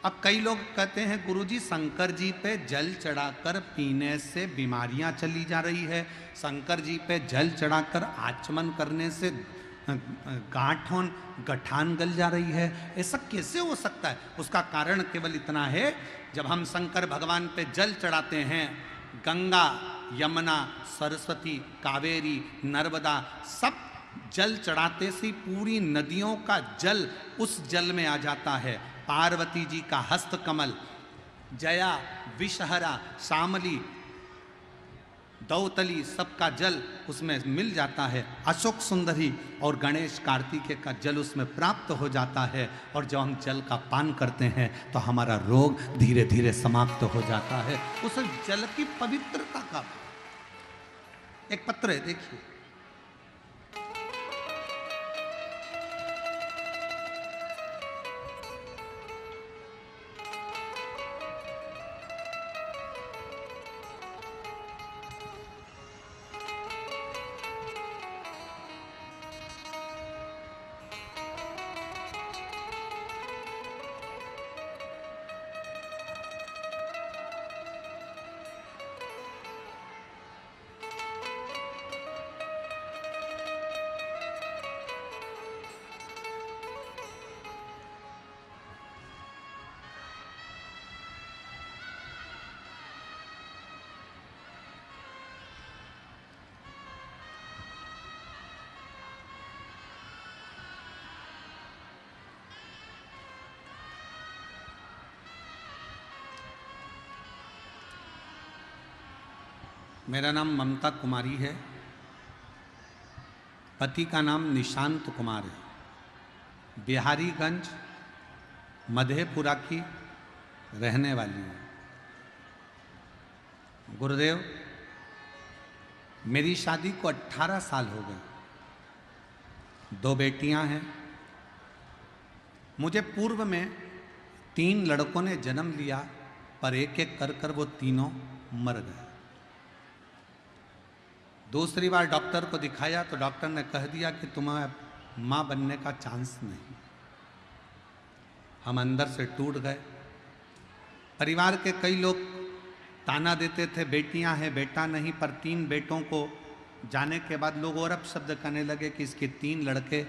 अब कई लोग कहते हैं गुरुजी शंकर जी पे जल चढ़ाकर पीने से बीमारियां चली जा रही है, शंकर जी पे जल चढ़ाकर आचमन करने से गांठों गठान गल जा रही है। ऐसा कैसे हो सकता है? उसका कारण केवल इतना है, जब हम शंकर भगवान पे जल चढ़ाते हैं, गंगा, यमुना, सरस्वती, कावेरी, नर्मदा सब जल चढ़ाते से पूरी नदियों का जल उस जल में आ जाता है। पार्वती जी का हस्त कमल, जया, विषहरा, शामली, दौतली सबका जल उसमें मिल जाता है। अशोक सुंदरी और गणेश कार्तिकेय का जल उसमें प्राप्त हो जाता है। और जब हम जल का पान करते हैं तो हमारा रोग धीरे धीरे समाप्त हो जाता है। उस जल की पवित्रता का एक पत्र है, देखिए। मेरा नाम ममता कुमारी है, पति का नाम निशांत कुमार है, बिहारीगंज मधेपुरा की रहने वाली है। गुरुदेव, मेरी शादी को 18 साल हो गए, 2 बेटियां हैं। मुझे पूर्व में 3 लड़कों ने जन्म लिया, पर एक एक कर कर वो तीनों मर गए। दूसरी बार डॉक्टर को दिखाया तो डॉक्टर ने कह दिया कि तुम्हें मां बनने का चांस नहीं। हम अंदर से टूट गए। परिवार के कई लोग ताना देते थे, बेटियां हैं, बेटा नहीं, पर 3 बेटों को जाने के बाद लोग और अपशब्द कहने लगे कि इसके 3 लड़के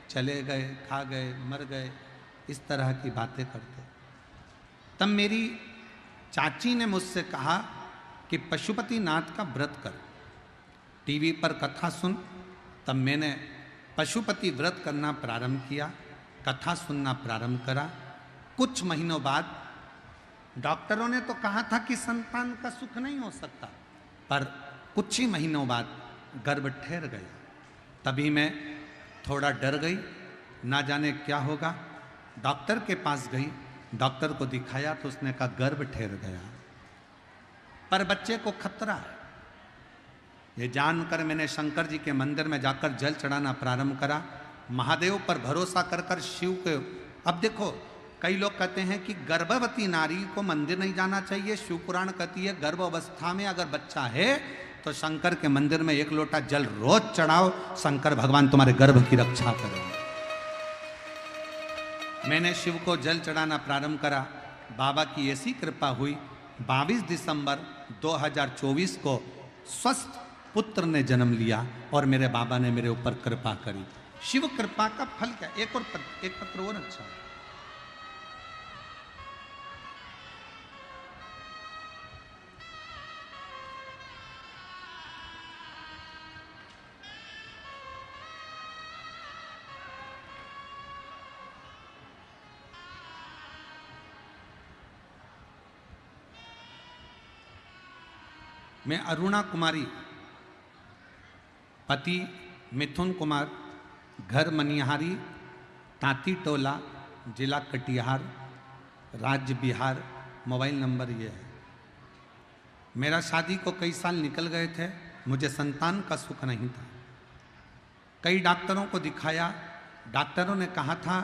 चले गए, खा गए, मर गए, इस तरह की बातें करते। तब मेरी चाची ने मुझसे कहा कि पशुपतिनाथ का व्रत कर, टीवी पर कथा सुन। तब मैंने पशुपति व्रत करना प्रारंभ किया, कथा सुनना प्रारंभ करा। कुछ महीनों बाद डॉक्टरों ने तो कहा था कि संतान का सुख नहीं हो सकता, पर कुछ ही महीनों बाद गर्भ ठहर गया। तभी मैं थोड़ा डर गई, ना जाने क्या होगा। डॉक्टर के पास गई, डॉक्टर को दिखाया तो उसने कहा गर्भ ठहर गया, पर बच्चे को खतरा है। ये जानकर मैंने शंकर जी के मंदिर में जाकर जल चढ़ाना प्रारंभ करा, महादेव पर भरोसा कर कर शिव के। अब देखो, कई लोग कहते हैं कि गर्भवती नारी को मंदिर नहीं जाना चाहिए। शिव पुराण कहती है गर्भ अवस्था में अगर बच्चा है तो शंकर के मंदिर में 1 लोटा जल रोज चढ़ाओ, शंकर भगवान तुम्हारे गर्भ की रक्षा करेंगे। मैंने शिव को जल चढ़ाना प्रारंभ करा। बाबा की ऐसी कृपा हुई, 22 दिसंबर 2024 को स्वस्थ पुत्र ने जन्म लिया और मेरे बाबा ने मेरे ऊपर कृपा करी। शिव कृपा का फल क्या? एक पत्र और अच्छा। मैं अरुणा कुमारी, पति मिथुन कुमार, घर मनिहारी, तांती टोला, जिला कटिहार, राज्य बिहार, मोबाइल नंबर ये है। मेरा शादी को कई साल निकल गए थे, मुझे संतान का सुख नहीं था। कई डॉक्टरों को दिखाया, डॉक्टरों ने कहा था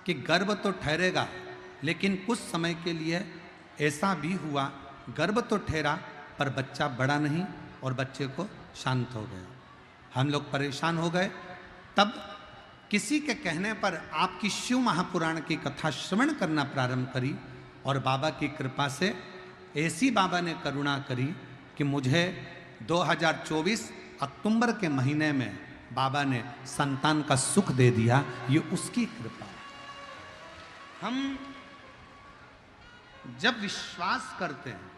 कि गर्भ तो ठहरेगा, लेकिन कुछ समय के लिए ऐसा भी हुआ, गर्भ तो ठहरा पर बच्चा बड़ा नहीं और बच्चे को शांत हो गया। हम लोग परेशान हो गए। तब किसी के कहने पर आपकी शिव महापुराण की कथा श्रवण करना प्रारंभ करी और बाबा की कृपा से ऐसी बाबा ने करुणा करी कि मुझे 2024 अक्टूबर के महीने में बाबा ने संतान का सुख दे दिया। ये उसकी कृपा है। हम जब विश्वास करते हैं,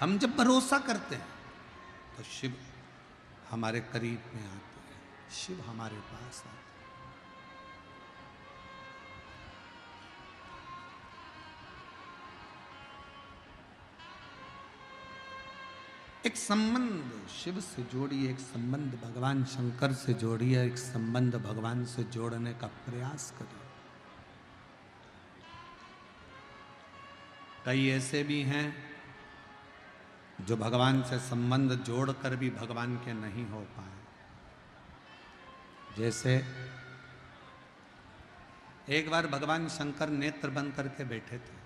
हम जब भरोसा करते हैं, तो शिव हमारे करीब में आते हैं, शिव हमारे पास आते हैं। एक संबंध शिव से जोड़िए, एक संबंध भगवान शंकर से जोड़िए, एक संबंध भगवान से जोड़ने का प्रयास करिए। कई ऐसे भी हैं जो भगवान से संबंध जोड़कर भी भगवान के नहीं हो पाए। जैसे एक बार भगवान शंकर नेत्र बंद करके बैठे थे।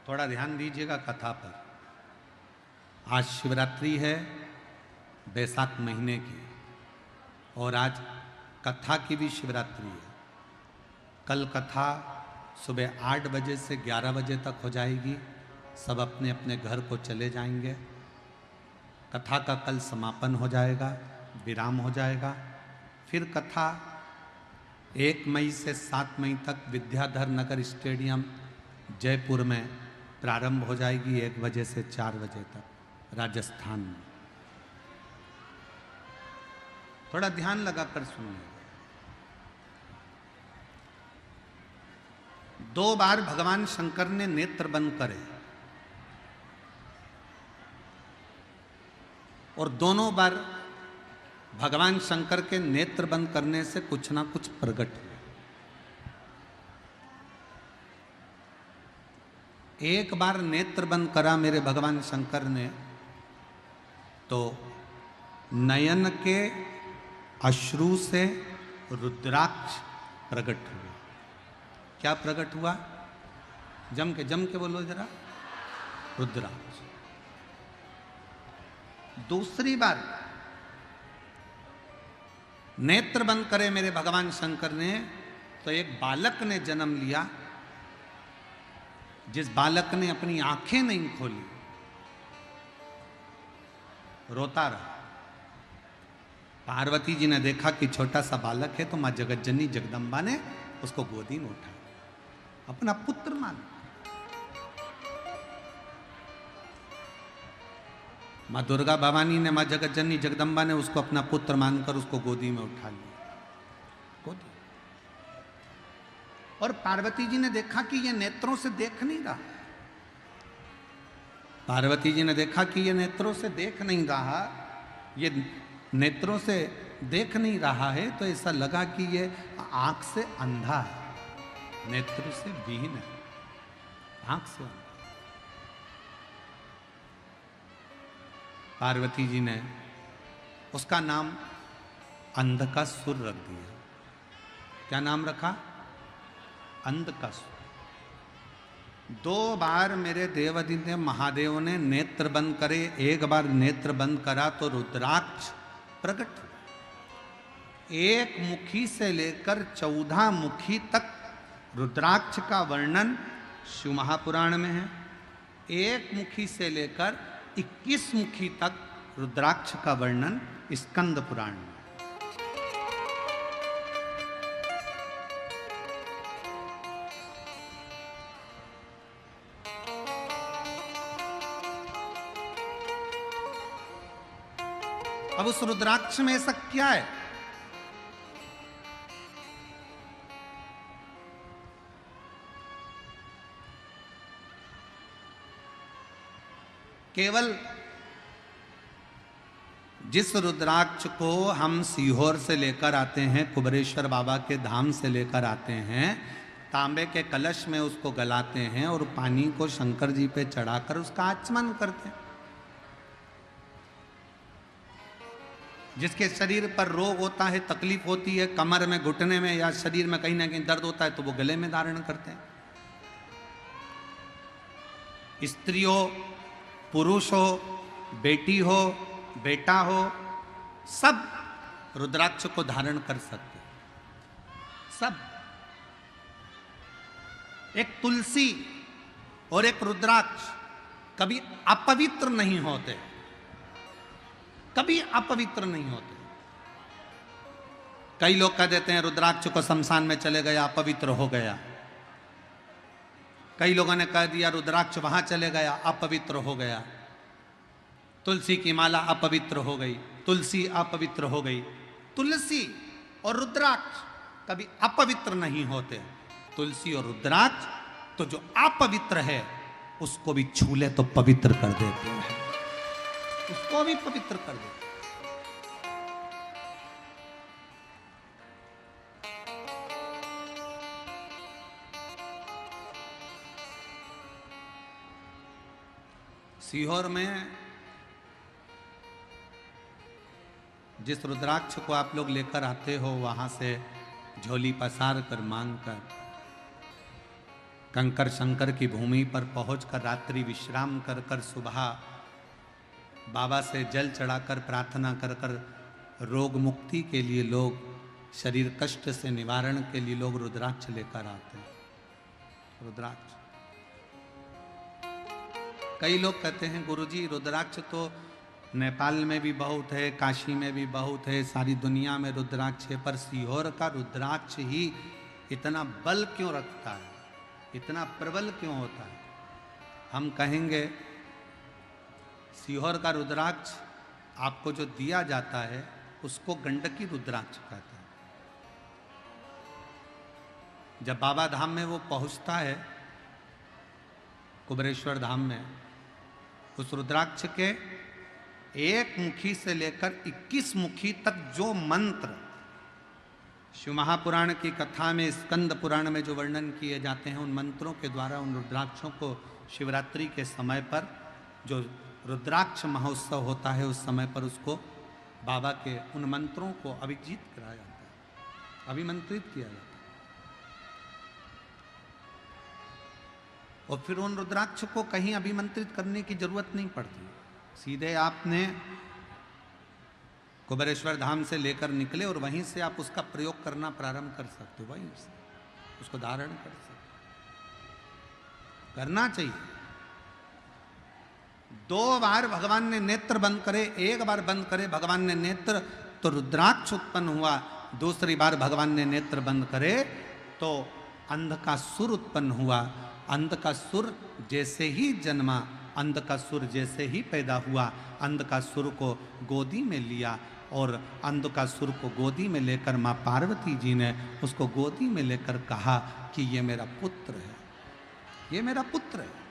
थोड़ा ध्यान दीजिएगा कथा पर। आज शिवरात्रि है बैसाख महीने की, और आज कथा की भी शिवरात्रि है। कल कथा सुबह 8 बजे से 11 बजे तक हो जाएगी। सब अपने अपने घर को चले जाएंगे। कथा का कल समापन हो जाएगा, विराम हो जाएगा। फिर कथा 1 मई से 7 मई तक विद्याधर नगर स्टेडियम जयपुर में प्रारंभ हो जाएगी, 1 बजे से 4 बजे तक, राजस्थान में। थोड़ा ध्यान लगाकर सुनिए। 2 बार भगवान शंकर ने नेत्र बंद करे, और दोनों बार भगवान शंकर के नेत्र बंद करने से कुछ ना कुछ प्रकट हुआ। एक बार नेत्र बंद करा मेरे भगवान शंकर ने, तो नयन के अश्रु से रुद्राक्ष प्रकट हुआ। क्या प्रकट हुआ? जम के बोलो जरा। रुद्राक्ष। दूसरी बार नेत्र बंद करे मेरे भगवान शंकर ने, तो एक बालक ने जन्म लिया। जिस बालक ने अपनी आंखें नहीं खोली, रोता रहा। पार्वती जी ने देखा कि छोटा सा बालक है, तो मां जगतजननी जगदम्बा ने उसको गोदी में उठाया, अपना पुत्र मान। मां दुर्गा भवानी ने, मां जगतजननी जगदम्बा ने उसको अपना पुत्र मानकर उसको गोदी में उठा लिया, गोदी। और पार्वती जी ने देखा कि ये नेत्रों से देख नहीं रहा। पार्वती जी ने देखा कि ये नेत्रों से देख नहीं रहा, ये नेत्रों से देख नहीं रहा है, तो ऐसा लगा कि ये आंख से अंधा है, नेत्र से विहीन है, आंख से अंधा। पार्वती जी ने उसका नाम अंधकासुर रख दिया। क्या नाम रखा? अंधकासुर। 2 बार मेरे देवादित्य महादेव ने नेत्र बंद करे। एक बार नेत्र बंद करा तो रुद्राक्ष प्रकट हुआ। 1 मुखी से लेकर 14 मुखी तक रुद्राक्ष का वर्णन शिव महापुराण में है। 1 मुखी से लेकर 21 मुखी तक रुद्राक्ष का वर्णन स्कंद पुराण में। अब उस रुद्राक्ष में ऐसा क्या है? केवल जिस रुद्राक्ष को हम सीहोर से लेकर आते हैं, कुबरेश्वर बाबा के धाम से लेकर आते हैं, तांबे के कलश में उसको गलाते हैं और पानी को शंकर जी पे चढ़ाकर उसका आचमन करते हैं। जिसके शरीर पर रोग होता है, तकलीफ होती है, कमर में, घुटने में या शरीर में कहीं ना कहीं दर्द होता है, तो वो गले में धारण करते हैं। स्त्री हो, पुरुष हो, बेटी हो, बेटा हो, सब रुद्राक्ष को धारण कर सकते, सब। एक तुलसी और एक रुद्राक्ष कभी अपवित्र नहीं होते, कभी अपवित्र नहीं होते। कई लोग कह देते हैं रुद्राक्ष को शमशान में चले गया अपवित्र हो गया, कई लोगों ने कह दिया रुद्राक्ष वहां चले गया अपवित्र हो गया, तुलसी की माला अपवित्र हो गई, तुलसी अपवित्र हो गई। तुलसी और रुद्राक्ष कभी अपवित्र नहीं होते। तुलसी और रुद्राक्ष तो जो अपवित्र है उसको भी छू ले तो पवित्र कर देते हैं, उसको भी पवित्र कर देते हैं। सीहोर में जिस रुद्राक्ष को आप लोग लेकर आते हो वहां से झोली पसार कर मांग कर कंकर शंकर की भूमि पर पहुंचकर रात्रि विश्राम कर कर सुबह बाबा से जल चढ़ाकर प्रार्थना कर कर रोग मुक्ति के लिए लोग, शरीर कष्ट से निवारण के लिए लोग रुद्राक्ष लेकर आते हैं। रुद्राक्ष, कई लोग कहते हैं गुरुजी रुद्राक्ष तो नेपाल में भी बहुत है, काशी में भी बहुत है, सारी दुनिया में रुद्राक्ष है, पर सीहोर का रुद्राक्ष ही इतना बल क्यों रखता है, इतना प्रबल क्यों होता है? हम कहेंगे सीहोर का रुद्राक्ष आपको जो दिया जाता है उसको गंडकी रुद्राक्ष कहते हैं। जब बाबा धाम में वो पहुंचता है, कुबेरेश्वर धाम में, उस रुद्राक्ष के एक मुखी से लेकर 21 मुखी तक जो मंत्र शिव महापुराण की कथा में, स्कंद पुराण में जो वर्णन किए जाते हैं, उन मंत्रों के द्वारा उन रुद्राक्षों को शिवरात्रि के समय पर जो रुद्राक्ष महोत्सव होता है उस समय पर उसको बाबा के उन मंत्रों को अभिजीत कराया जाता है, अभिमंत्रित किया जाता है। और फिर उन रुद्राक्ष को कहीं अभिमंत्रित करने की जरूरत नहीं पड़ती, सीधे आपने कुबेरेश्वर धाम से लेकर निकले और वहीं से आप उसका प्रयोग करना प्रारंभ कर सकते हो, वहीं से उसको धारण कर सकते, करना चाहिए। 2 बार भगवान ने नेत्र बंद करे, एक बार बंद करे भगवान ने नेत्र तो रुद्राक्ष उत्पन्न हुआ, दूसरी बार भगवान ने नेत्र बंद करे तो अंध का सुर उत्पन्न हुआ। अंध का सुर जैसे ही जन्मा, अंध का सुर जैसे ही पैदा हुआ, अंध का सुर को गोदी में लिया और अंध का सुर को गोदी में लेकर माँ पार्वती जी ने उसको गोदी में लेकर कहा कि ये मेरा पुत्र है, ये मेरा पुत्र है।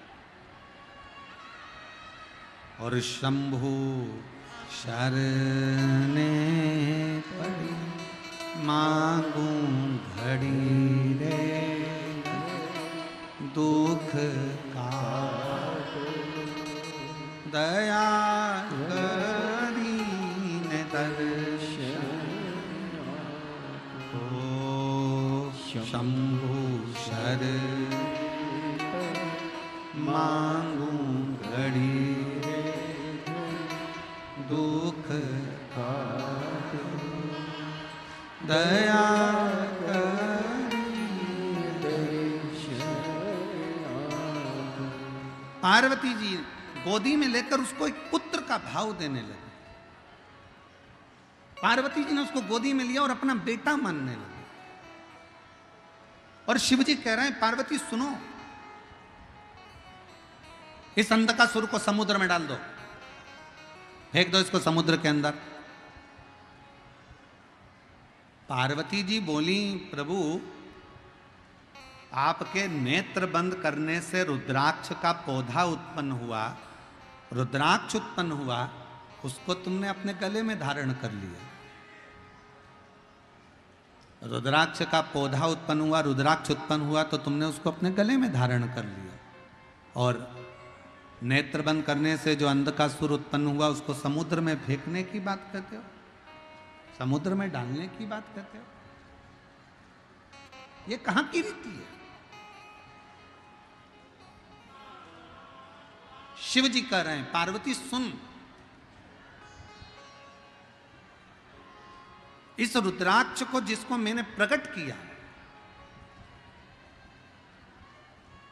और शंभु शरणे पड़ी मांगू घड़ी रे दुख का दया करीन दर्शन हो शंभु शर मांगू घड़ी दुख का दया पार्वती जी गोदी में लेकर उसको एक पुत्र का भाव देने लगे। पार्वती जी ने उसको गोदी में लिया और अपना बेटा मानने लगे। और शिव जी कह रहे हैं पार्वती सुनो, इस अंध का सुर को समुद्र में डाल दो, फेंक दो इसको समुद्र के अंदर। पार्वती जी बोली प्रभु आपके नेत्र बंद करने से रुद्राक्ष का पौधा उत्पन्न हुआ, रुद्राक्ष उत्पन्न हुआ, उसको तुमने अपने गले में धारण कर लिया। रुद्राक्ष का पौधा उत्पन्न हुआ, रुद्राक्ष उत्पन्न हुआ तो तुमने उसको अपने गले में धारण कर लिया। और नेत्र बंद करने से जो अंध का सुर उत्पन्न हुआ उसको समुद्र में फेंकने की बात कहते हो, समुद्र में डालने की बात कहते हो। ये कहां की रीति है? शिव जी कह रहे हैं पार्वती सुन, इस रुद्राक्ष को जिसको मैंने प्रकट किया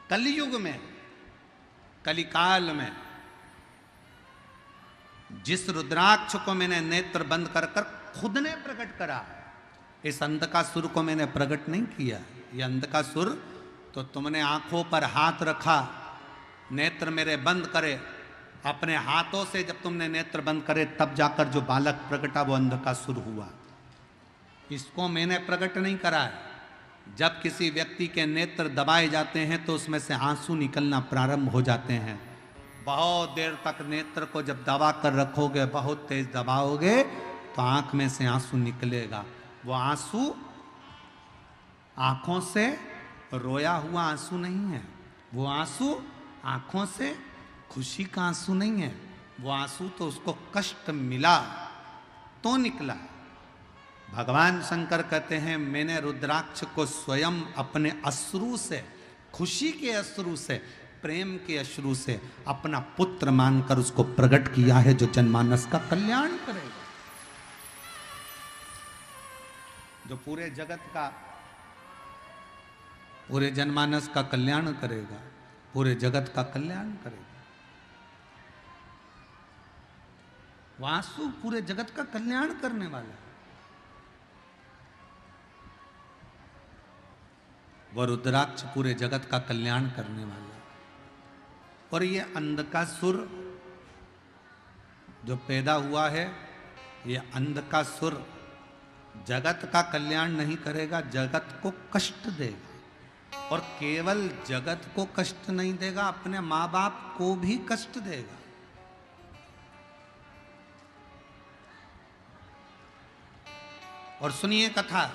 कलयुग में, कलिकाल में, जिस रुद्राक्ष को मैंने नेत्र बंद कर कर खुद ने प्रकट करा, इस अंधकासुर को मैंने प्रकट नहीं किया। ये अंधकासुर तो तुमने आंखों पर हाथ रखा, नेत्र मेरे बंद करे, अपने हाथों से जब तुमने नेत्र बंद करे तब जाकर जो बालक प्रकटा वो अंधकासुर हुआ। इसको मैंने प्रकट नहीं करा है। जब किसी व्यक्ति के नेत्र दबाए जाते हैं तो उसमें से आंसू निकलना प्रारंभ हो जाते हैं। बहुत देर तक नेत्र को जब दबा कर रखोगे, बहुत तेज दबाओगे तो आंख में से आंसू निकलेगा। वो आंसू आंखों से रोया हुआ आंसू नहीं है, वो आंसू आंखों से खुशी का आंसू नहीं है, वो आंसू तो उसको कष्ट मिला तो निकला। भगवान शंकर कहते हैं मैंने रुद्राक्ष को स्वयं अपने अश्रु से, खुशी के अश्रु से, प्रेम के अश्रु से अपना पुत्र मानकर उसको प्रकट किया है जो जनमानस का कल्याण करेगा, जो पूरे जगत का, पूरे जनमानस का कल्याण करेगा, पूरे जगत का कल्याण करेगा। वासु पूरे जगत का कल्याण करने वाला है। वह रुद्राक्ष पूरे जगत का कल्याण करने वाला है। और ये अंधकासुर जो पैदा हुआ है, ये अंधकासुर जगत का कल्याण नहीं करेगा, जगत को कष्ट देगा। और केवल जगत को कष्ट नहीं देगा, अपने माँ बाप को भी कष्ट देगा। और सुनिए कथा,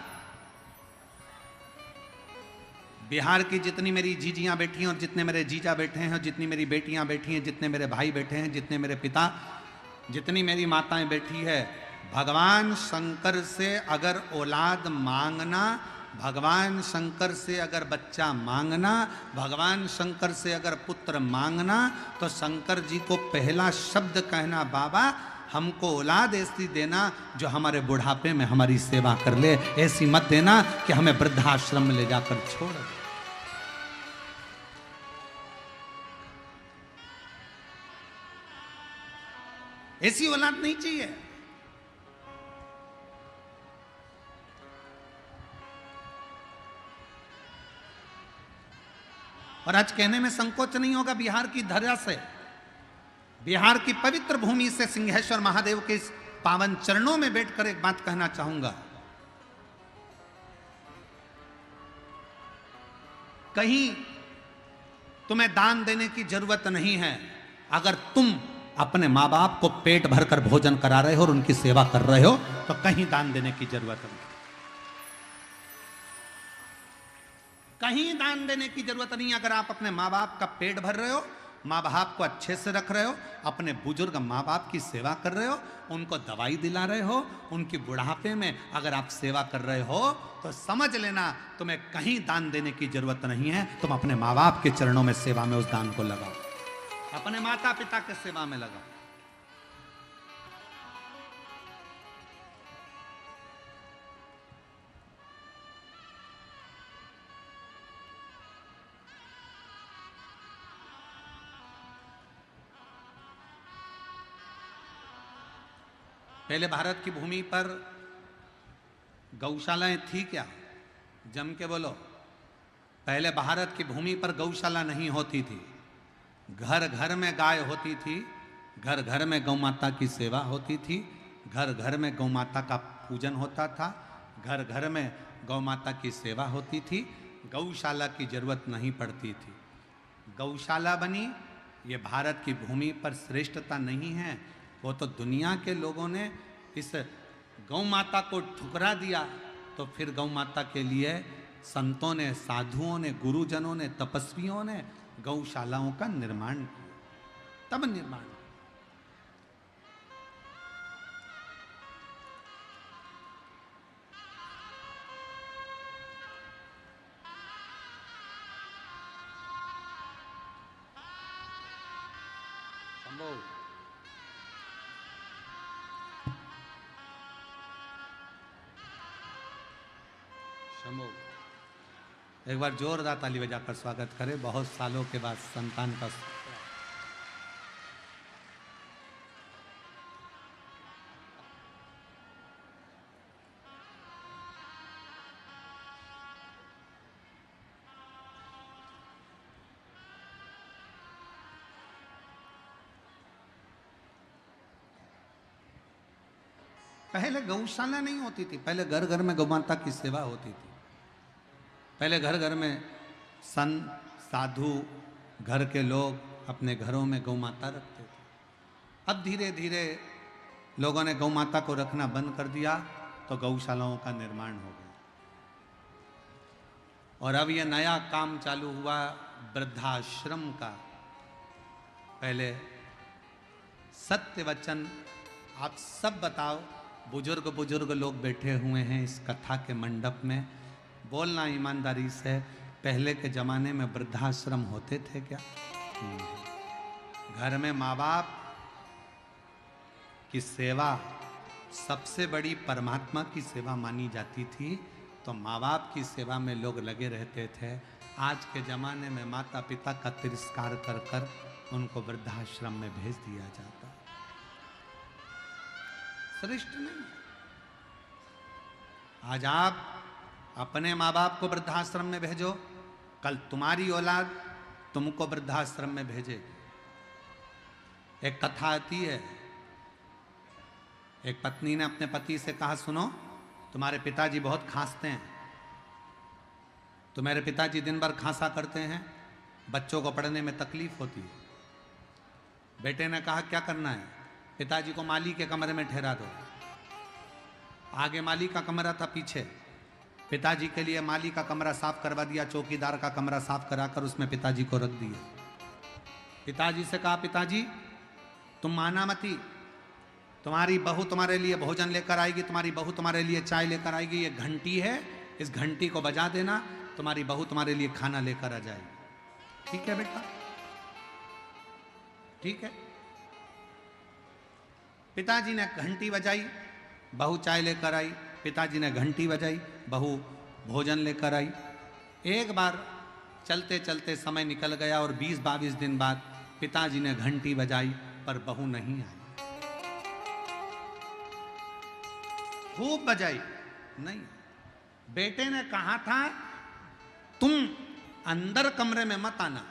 बिहार की जितनी मेरी जीजियां बैठी हैं और जितने मेरे जीजा बैठे हैं और जितनी मेरी बेटियां बैठी हैं, जितने मेरे भाई बैठे हैं, जितने मेरे पिता, जितनी मेरी माताएं बैठी है, भगवान शंकर से अगर औलाद मांगना, भगवान शंकर से अगर बच्चा मांगना, भगवान शंकर से अगर पुत्र मांगना, तो शंकर जी को पहला शब्द कहना, बाबा हमको औलाद ऐसी देना जो हमारे बुढ़ापे में हमारी सेवा कर ले, ऐसी मत देना कि हमें वृद्धाश्रम में ले जाकर छोड़ दे। ऐसी औलाद नहीं चाहिए। और आज कहने में संकोच नहीं होगा, बिहार की धरा से, बिहार की पवित्र भूमि से, सिंहेश्वर महादेव के इस पावन चरणों में बैठकर एक बात कहना चाहूंगा। कहीं तुम्हें दान देने की जरूरत नहीं है। अगर तुम अपने माँ बाप को पेट भरकर भोजन करा रहे हो और उनकी सेवा कर रहे हो तो कहीं दान देने की जरूरत नहीं। कहीं दान देने की जरूरत नहीं। अगर आप अपने माँ बाप का पेट भर रहे हो, माँ बाप को अच्छे से रख रहे हो, अपने बुजुर्ग माँ बाप की सेवा कर रहे हो, उनको दवाई दिला रहे हो, उनकी बुढ़ापे में अगर आप सेवा कर रहे हो तो समझ लेना तुम्हें कहीं दान देने की जरूरत नहीं है। तुम अपने माँ बाप के चरणों में सेवा में उस दान को लगाओ, अपने माता पिता के सेवा में लगाओ। पहले भारत की भूमि पर गौशालाएं थी क्या? जम के बोलो। पहले भारत की भूमि पर गौशाला नहीं होती थी। घर घर में गाय होती थी, घर घर में गौ माता की सेवा होती थी, घर घर में गौ माता का पूजन होता था, घर घर में गौ माता की सेवा होती थी। गौशाला की जरूरत नहीं पड़ती थी। गौशाला बनी, ये भारत की भूमि पर श्रेष्ठता नहीं है, वो तो दुनिया के लोगों ने इस गौ माता को ठुकरा दिया। तो फिर गौ माता के लिए संतों ने, साधुओं ने, गुरुजनों ने, तपस्वियों ने गौशालाओं का निर्माण किया, तब निर्माण। संभव। शंभो। एक बार जोरदार ताली बजाकर स्वागत करें, बहुत सालों के बाद संतान का। पहले गौशाला नहीं होती थी, पहले घर घर में गौमाता की सेवा होती थी। पहले घर घर में संत साधु घर के लोग अपने घरों में गौमाता रखते थे। अब धीरे धीरे लोगों ने गौमाता को रखना बंद कर दिया तो गौशालाओं का निर्माण हो गया। और अब यह नया काम चालू हुआ वृद्धाश्रम का। पहले सत्य वचन आप सब बताओ, बुजुर्ग बुजुर्ग लोग बैठे हुए हैं इस कथा के मंडप में, बोलना ईमानदारी से, पहले के जमाने में वृद्धाश्रम होते थे क्या? घर में माँ बाप की सेवा सबसे बड़ी परमात्मा की सेवा मानी जाती थी, तो माँ बाप की सेवा में लोग लगे रहते थे। आज के जमाने में माता पिता का तिरस्कार कर कर उनको वृद्धाश्रम में भेज दिया जाता है। श्रेष्ठ नहीं। आज आप अपने माँ बाप को वृद्धाश्रम में भेजो, कल तुम्हारी औलाद तुमको वृद्धाश्रम में भेजेगी। एक कथा आती है, एक पत्नी ने अपने पति से कहा, सुनो तुम्हारे पिताजी बहुत खांसते हैं, तो मेरे पिताजी दिन भर खांसा करते हैं, बच्चों को पढ़ने में तकलीफ होती है। बेटे ने कहा क्या करना है? पिताजी को माली के कमरे में ठहरा दो। आगे माली का कमरा था, पीछे पिताजी के लिए माली का कमरा साफ करवा दिया, चौकीदार का कमरा साफ कराकर उसमें पिताजी को रख दिया। पिताजी से कहा, पिताजी तुम माना मती, तुम्हारी बहू तुम्हारे लिए भोजन लेकर आएगी, तुम्हारी बहू तुम्हारे लिए चाय लेकर आएगी, ये घंटी है, इस घंटी को बजा देना, तुम्हारी बहू तुम्हारे लिए खाना लेकर आ जाएगी। ठीक है बेटा, ठीक है। पिताजी ने घंटी बजाई, बहू चाय लेकर आई, पिताजी ने घंटी बजाई, बहू भोजन लेकर आई। एक बार चलते चलते समय निकल गया और 20-22 दिन बाद पिताजी ने घंटी बजाई पर बहू नहीं आई। खूब बजाई, नहीं। बेटे ने कहा था तुम अंदर कमरे में मत आना,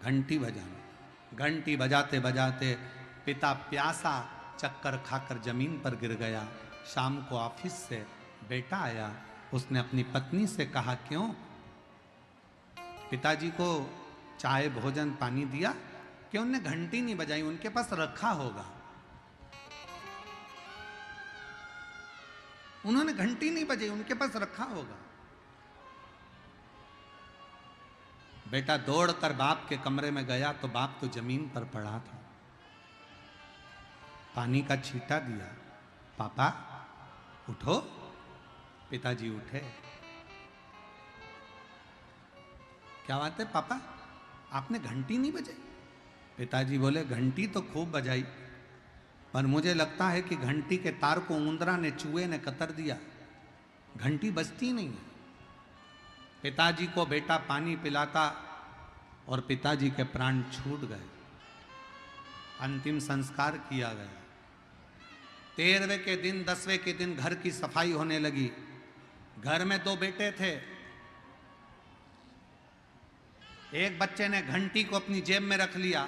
घंटी बजाना। घंटी बजाते बजाते पिता प्यासा चक्कर खाकर जमीन पर गिर गया। शाम को ऑफिस से बेटा आया, उसने अपनी पत्नी से कहा, क्यों पिताजी को चाय भोजन पानी दिया, क्यों उन्होंने घंटी नहीं बजाई? उनके पास रखा होगा। उन्होंने घंटी नहीं बजाई, उनके पास रखा होगा। बेटा दौड़कर बाप के कमरे में गया तो बाप तो जमीन पर पड़ा था। पानी का छींटा दिया, पापा उठो। पिताजी उठे। क्या बात है पापा, आपने घंटी नहीं बजाई? पिताजी बोले, घंटी तो खूब बजाई, पर मुझे लगता है कि घंटी के तार को उंदरा ने, चूहे ने कतर दिया, घंटी बजती नहीं है। पिताजी को बेटा पानी पिलाता और पिताजी के प्राण छूट गए। अंतिम संस्कार किया गया। 13वें के दिन 10वें के दिन घर की सफाई होने लगी। घर में 2 बेटे थे। एक बच्चे ने घंटी को अपनी जेब में रख लिया,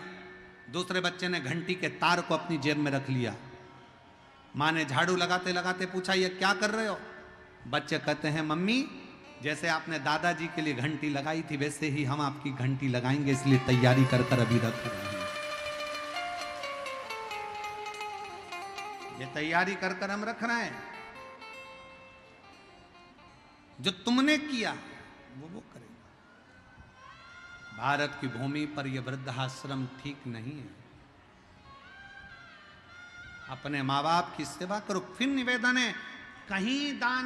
दूसरे बच्चे ने घंटी के तार को अपनी जेब में रख लिया। माँ ने झाड़ू लगाते लगाते पूछा, ये क्या कर रहे हो? बच्चे कहते हैं, मम्मी जैसे आपने दादाजी के लिए घंटी लगाई थी वैसे ही हम आपकी घंटी लगाएंगे, इसलिए तैयारी कर कर अभी रख रहे हैं। ये तैयारी कर कर हम रख रहे हैं। जो तुमने किया वो करेगा। भारत की भूमि पर यह वृद्धाश्रम ठीक नहीं है। अपने माँ बाप की सेवा करो। फिर निवेदन है, कहीं दान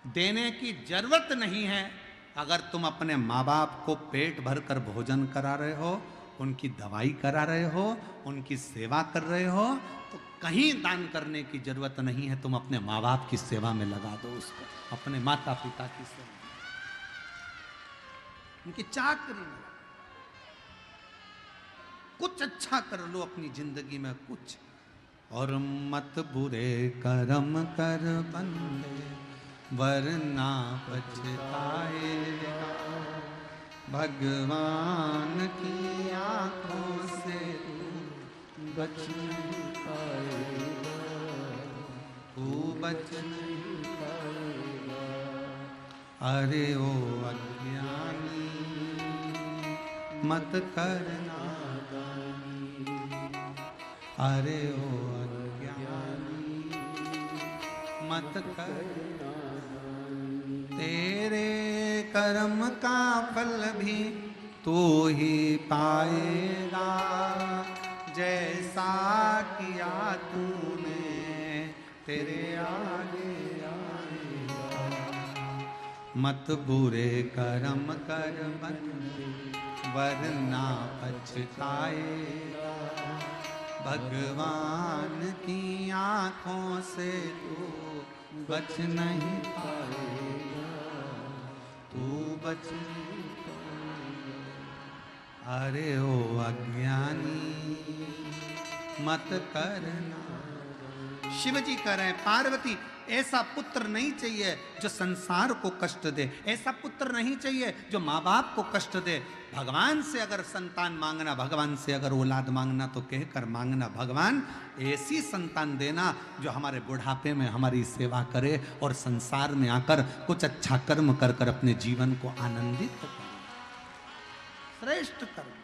देने की जरूरत नहीं है। अगर तुम अपने माँ बाप को पेट भर कर भोजन करा रहे हो उनकी दवाई करा रहे हो, उनकी सेवा कर रहे हो, तो कहीं दान करने की जरूरत नहीं है। तुम अपने माँ बाप की सेवा में लगा दो उसको, अपने माता पिता की सेवा में, उनकी चाकरी में कुछ अच्छा कर लो अपनी जिंदगी में कुछ। और मत बुरे कर्म कर बंदे, वरना पछताएगा। भगवान की आंखों से तू बच नहीं पाएगा, तू बच नहीं पाएगा। अरे ओ अज्ञानी मत करना दानी, अरे ओ अज्ञानी मत करना दानी। तेरे कर्म का फल भी तू ही पाएगा, जैसा किया तूने तेरे आगे आएगा। मत बुरे कर्म कर बंदे, वरना पछताएगा। भगवान की आंखों से तू बच नहीं पाएगा, तू बच नहीं पाएगा। अरे ओ अज्ञानी मत करना। शिव जी कह रहे हैं, पार्वती ऐसा पुत्र नहीं चाहिए जो संसार को कष्ट दे, ऐसा पुत्र नहीं चाहिए जो माँ बाप को कष्ट दे। भगवान से अगर संतान मांगना, भगवान से अगर औलाद मांगना तो कहकर मांगना, भगवान ऐसी संतान देना जो हमारे बुढ़ापे में हमारी सेवा करे और संसार में आकर कुछ अच्छा कर्म कर कर अपने जीवन को आनंदित करे, श्रेष्ठ कर्म।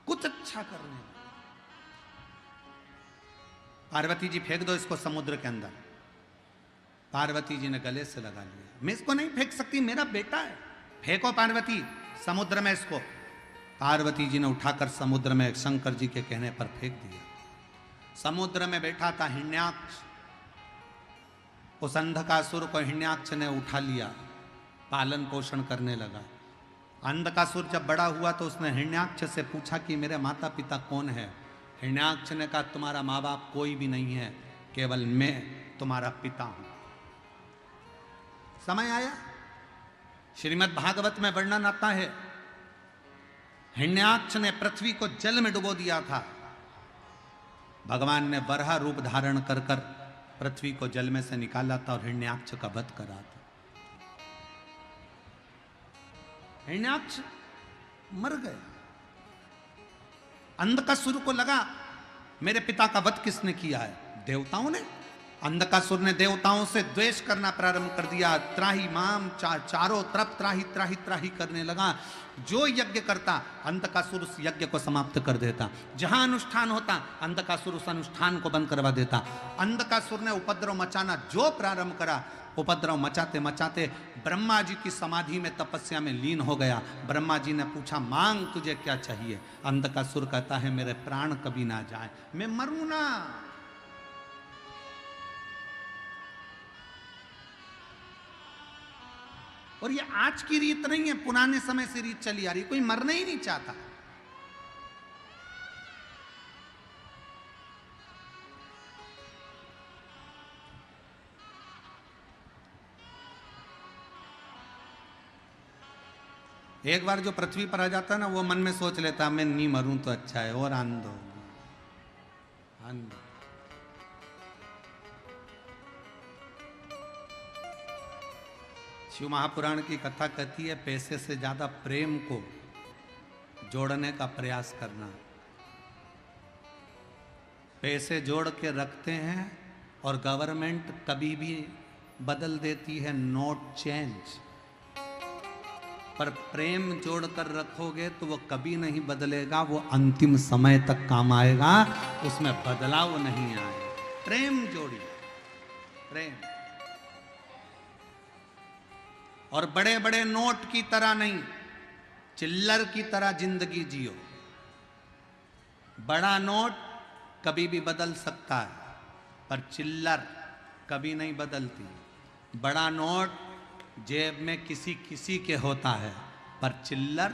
कुछ अच्छा करने। पार्वती जी फेंक दो इसको समुद्र के अंदर। पार्वती जी ने गले से लगा लिया, मैं इसको नहीं फेंक सकती, मेरा बेटा है। फेंको पार्वती समुद्र में इसको। पार्वती जी ने उठाकर समुद्र में शंकर जी के कहने पर फेंक दिया। समुद्र में बैठा था हिरण्याक्ष, उस अंधकासुर को हिरण्याक्ष ने उठा लिया, पालन पोषण करने लगा। अंधकासुर जब बड़ा हुआ तो उसने हिरण्याक्ष से पूछा कि मेरे माता पिता कौन है। हिरण्याक्ष ने कहा, तुम्हारा माँ बाप कोई भी नहीं है, केवल मैं तुम्हारा पिता हूं। समय आया, श्रीमद् भागवत में वर्णन आता है, हिरण्याक्ष ने पृथ्वी को जल में डुबो दिया था। भगवान ने वराह रूप धारण कर कर पृथ्वी को जल में से निकाला था और हिरण्याक्ष का वध करा था। हिरण्याक्ष मर गया। अंधकासुर को लगा मेरे पिता का वध किसने किया है? देवताओं ने। अंधकासुर ने देवताओं से द्वेष करना प्रारंभ कर दिया। त्राही माम, चारों तरफ त्राही त्राही त्राही करने लगा। जो यज्ञ करता अंधकासुर उस यज्ञ को समाप्त कर देता। जहां अनुष्ठान होता अंधकासुर उस अनुष्ठान को बंद करवा देता। अंधकासुर ने उपद्रव मचाना जो प्रारंभ करा, उपद्रव मचाते मचाते ब्रह्मा जी की समाधि में तपस्या में लीन हो गया। ब्रह्मा जी ने पूछा, मांग तुझे क्या चाहिए? अंधकासुर कहता है, मेरे प्राण कभी ना जाए, मैं मरूं ना। और ये आज की रीत नहीं है, पुराने समय से रीत चली आ रही, कोई मरना ही नहीं चाहता। एक बार जो पृथ्वी पर आ जाता है ना, वो मन में सोच लेता मैं नहीं मरूं तो अच्छा है, और आनंद हो आनंद। शिव महापुराण की कथा कहती है, पैसे से ज्यादा प्रेम को जोड़ने का प्रयास करना। पैसे जोड़ के रखते हैं और गवर्नमेंट कभी भी बदल देती है, नोट चेंज। पर प्रेम जोड़कर रखोगे तो वो कभी नहीं बदलेगा, वो अंतिम समय तक काम आएगा, उसमें बदलाव नहीं आएगा। प्रेम जोड़िए, प्रेम। और बड़े बड़े नोट की तरह नहीं, चिल्लर की तरह जिंदगी जियो। बड़ा नोट कभी भी बदल सकता है, पर चिल्लर कभी नहीं बदलती। बड़ा नोट जेब में किसी किसी के होता है, पर चिल्लर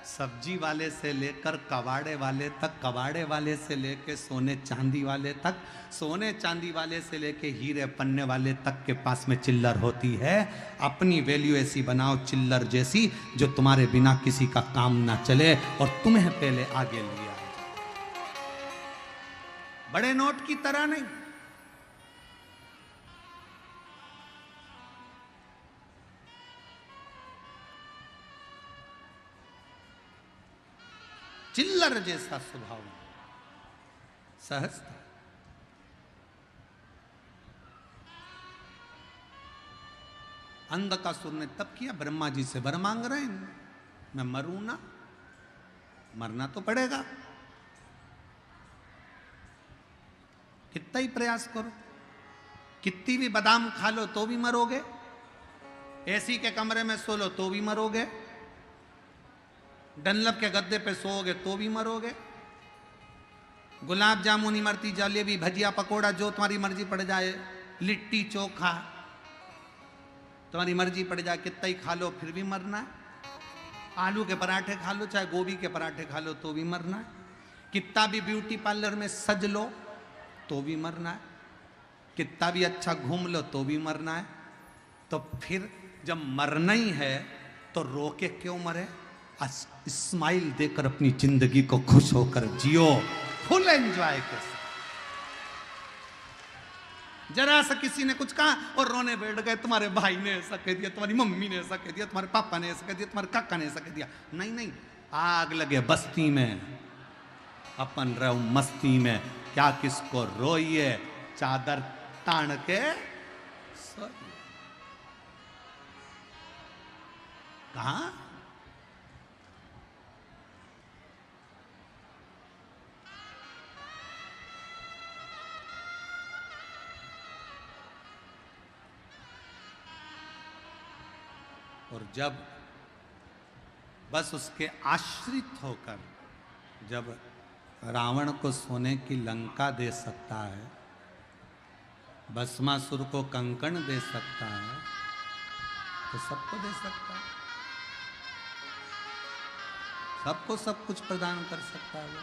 सब्जी वाले से लेकर कबाड़े वाले तक, कबाड़े वाले से लेकर सोने चांदी वाले तक, सोने चांदी वाले से लेकर हीरे पन्ने वाले तक के पास में चिल्लर होती है। अपनी वैल्यू ऐसी बनाओ चिल्लर जैसी, जो तुम्हारे बिना किसी का काम ना चले और तुम्हें पहले आगे लिया। बड़े नोट की तरह नहीं। चिल्लर जैसा स्वभाव, सहजता। अंधकासुर ने तब किया, ब्रह्मा जी से वर मांग रहे हैं, मैं मरूं ना, मरना तो पड़ेगा, कितना ही प्रयास करो, कितनी भी बादाम खा लो तो भी मरोगे, एसी के कमरे में सो लो तो भी मरोगे, डनलप के गद्दे पे सोओगे तो भी मरोगे, गुलाब जामुन, इमरती, जलेबी, भजिया, पकोड़ा, जो तुम्हारी मर्जी पड़ जाए, लिट्टी चोखा तुम्हारी मर्जी पड़ जाए, कितना ही खा लो फिर भी मरना है। आलू के पराठे खा लो, चाहे गोभी के पराठे खा लो तो भी मरना है। कितना भी ब्यूटी पार्लर में सज लो तो भी मरना है, कितना भी अच्छा घूम लो तो भी मरना है। तो फिर जब मरना ही है तो रोके क्यों मरे? स्माइल देकर अपनी जिंदगी को खुश होकर जियो, फुल एंजॉय के साथ। जरा सा किसी ने कुछ कहा और रोने बैठ गए, तुम्हारे भाई ने ऐसा कह दिया, तुम्हारी मम्मी ने ऐसा कह दिया, तुम्हारे पापा ने ऐसा कह दिया, तुम्हारे काका ने ऐसा कह दिया। नहीं नहीं, आग लगे बस्ती में, अपन रहो मस्ती में, क्या किसको रोइए, चादर तान के कहा। और जब बस उसके आश्रित होकर जब रावण को सोने की लंका दे सकता है, भस्मासुर को कंकण दे सकता है, तो सबको दे सकता है, सबको सब कुछ प्रदान कर सकता है वो।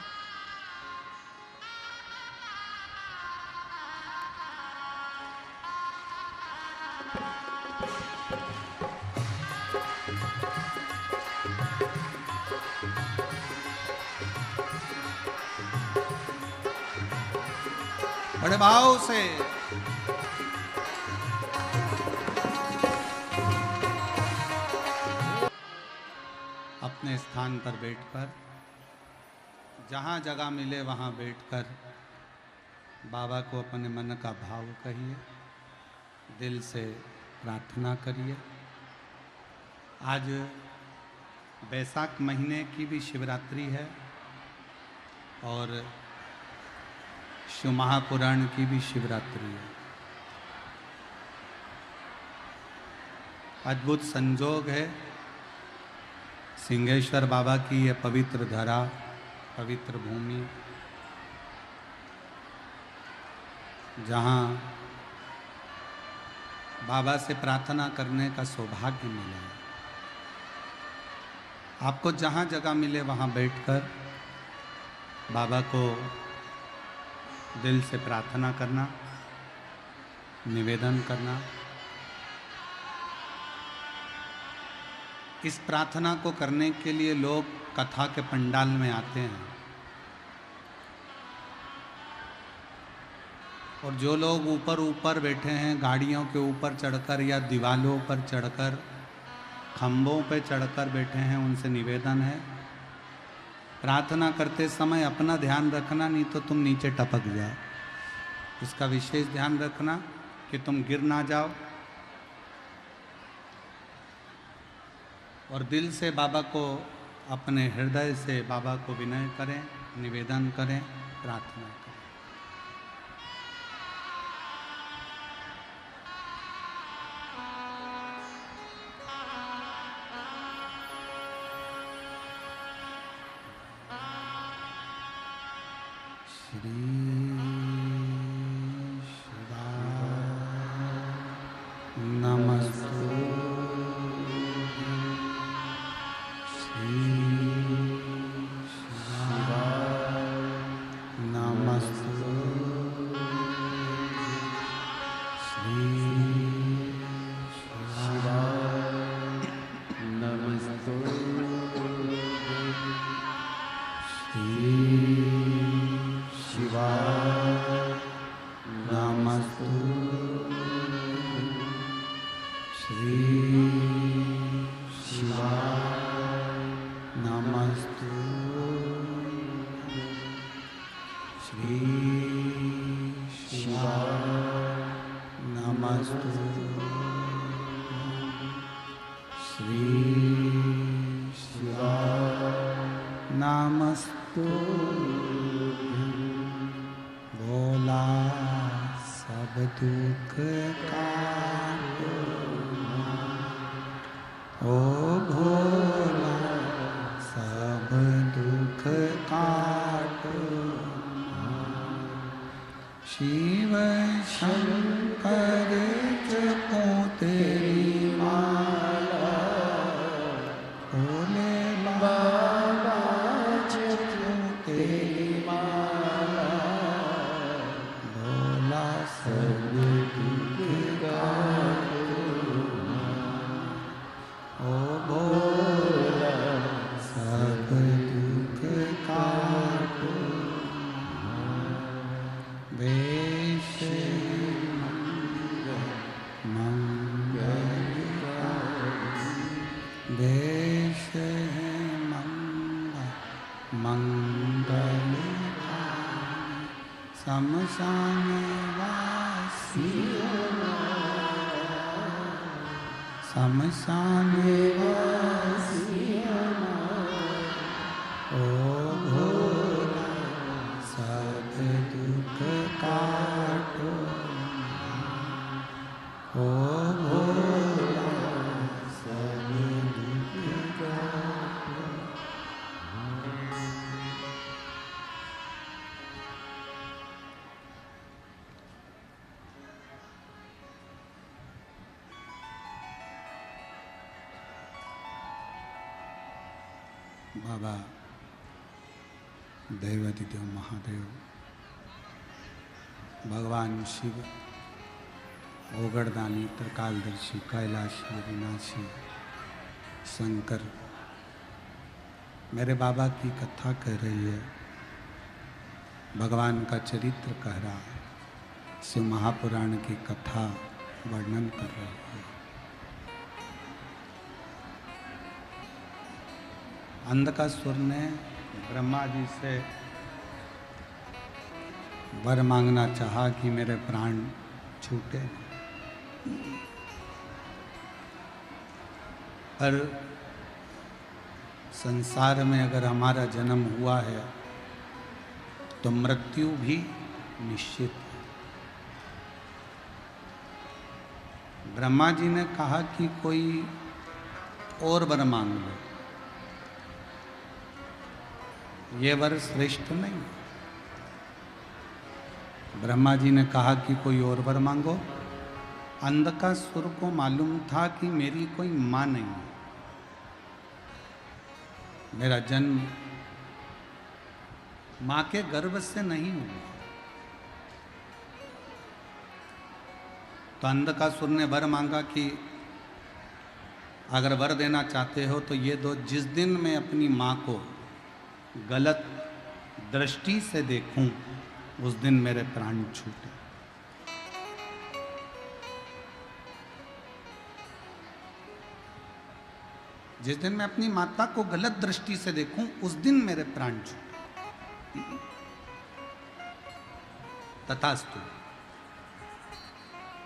बड़े भाव से अपने स्थान पर बैठकर, जहाँ जगह मिले वहाँ बैठकर बाबा को अपने मन का भाव कहिए, दिल से प्रार्थना करिए। आज बैसाख महीने की भी शिवरात्रि है और शिव महापुराण की भी शिवरात्रि है। अद्भुत संजोग है, सिंहेश्वर बाबा की यह पवित्र धरा, पवित्र भूमि, जहाँ बाबा से प्रार्थना करने का सौभाग्य मिला है। आपको जहाँ जगह मिले वहाँ बैठकर बाबा को दिल से प्रार्थना करना, निवेदन करना। इस प्रार्थना को करने के लिए लोग कथा के पंडाल में आते हैं, और जो लोग ऊपर ऊपर बैठे हैं, गाड़ियों के ऊपर चढ़कर या दीवालों पर चढ़कर, खंभों पर चढ़कर बैठे हैं, उनसे निवेदन है प्रार्थना करते समय अपना ध्यान रखना, नहीं तो तुम नीचे टपक जाओ। इसका विशेष ध्यान रखना कि तुम गिर ना जाओ। और दिल से बाबा को, अपने हृदय से बाबा को विनय करें, निवेदन करें, प्रार्थना करें। श्री शिवाय श्री शिवाय नमस्तुते श्री शिवाय नमस्तुते श्री शिवाय नमस्तुते श्री शिवाय नमस्तुते भोला सब दुख काटो ओ भोला सब दुख काटो शिव शंकर जपो तेरी माला भोले बाबा जपो तेरी माला भोला सब दुख काटो ओ भोला सब दुख काटो वेश मंगल वेश है मंगल शमशान वासी शमशान वासी ओ भोला सब दुख काटो ओ भोला सब दुख काटो बाबा देवादिदेव महादेव भगवान शिव ओगड़दानी त्रिकालदर्शी कैलाशी विनाशी शंकर मेरे बाबा की कथा कह रही है, भगवान का चरित्र कह रहा है, शिव महापुराण की कथा वर्णन कर रही है। अंधकासुर ने ब्रह्मा जी से वर मांगना चाहा कि मेरे प्राण छूटे, पर संसार में अगर हमारा जन्म हुआ है तो मृत्यु भी निश्चित है। ब्रह्मा जी ने कहा कि कोई और वर मांग लो, ये वर श्रेष्ठ नहीं। ब्रह्मा जी ने कहा कि कोई और वर मांगो। अंधकासुर को मालूम था कि मेरी कोई माँ नहीं है, मेरा जन्म माँ के गर्भ से नहीं हुआ। तो अंधकासुर ने वर मांगा कि अगर वर देना चाहते हो तो ये दो, जिस दिन मैं अपनी माँ को गलत दृष्टि से देखूं उस दिन मेरे प्राण छूटे। जिस दिन मैं अपनी माता को गलत दृष्टि से देखूं उस दिन मेरे प्राण छूटे। तथास्तु।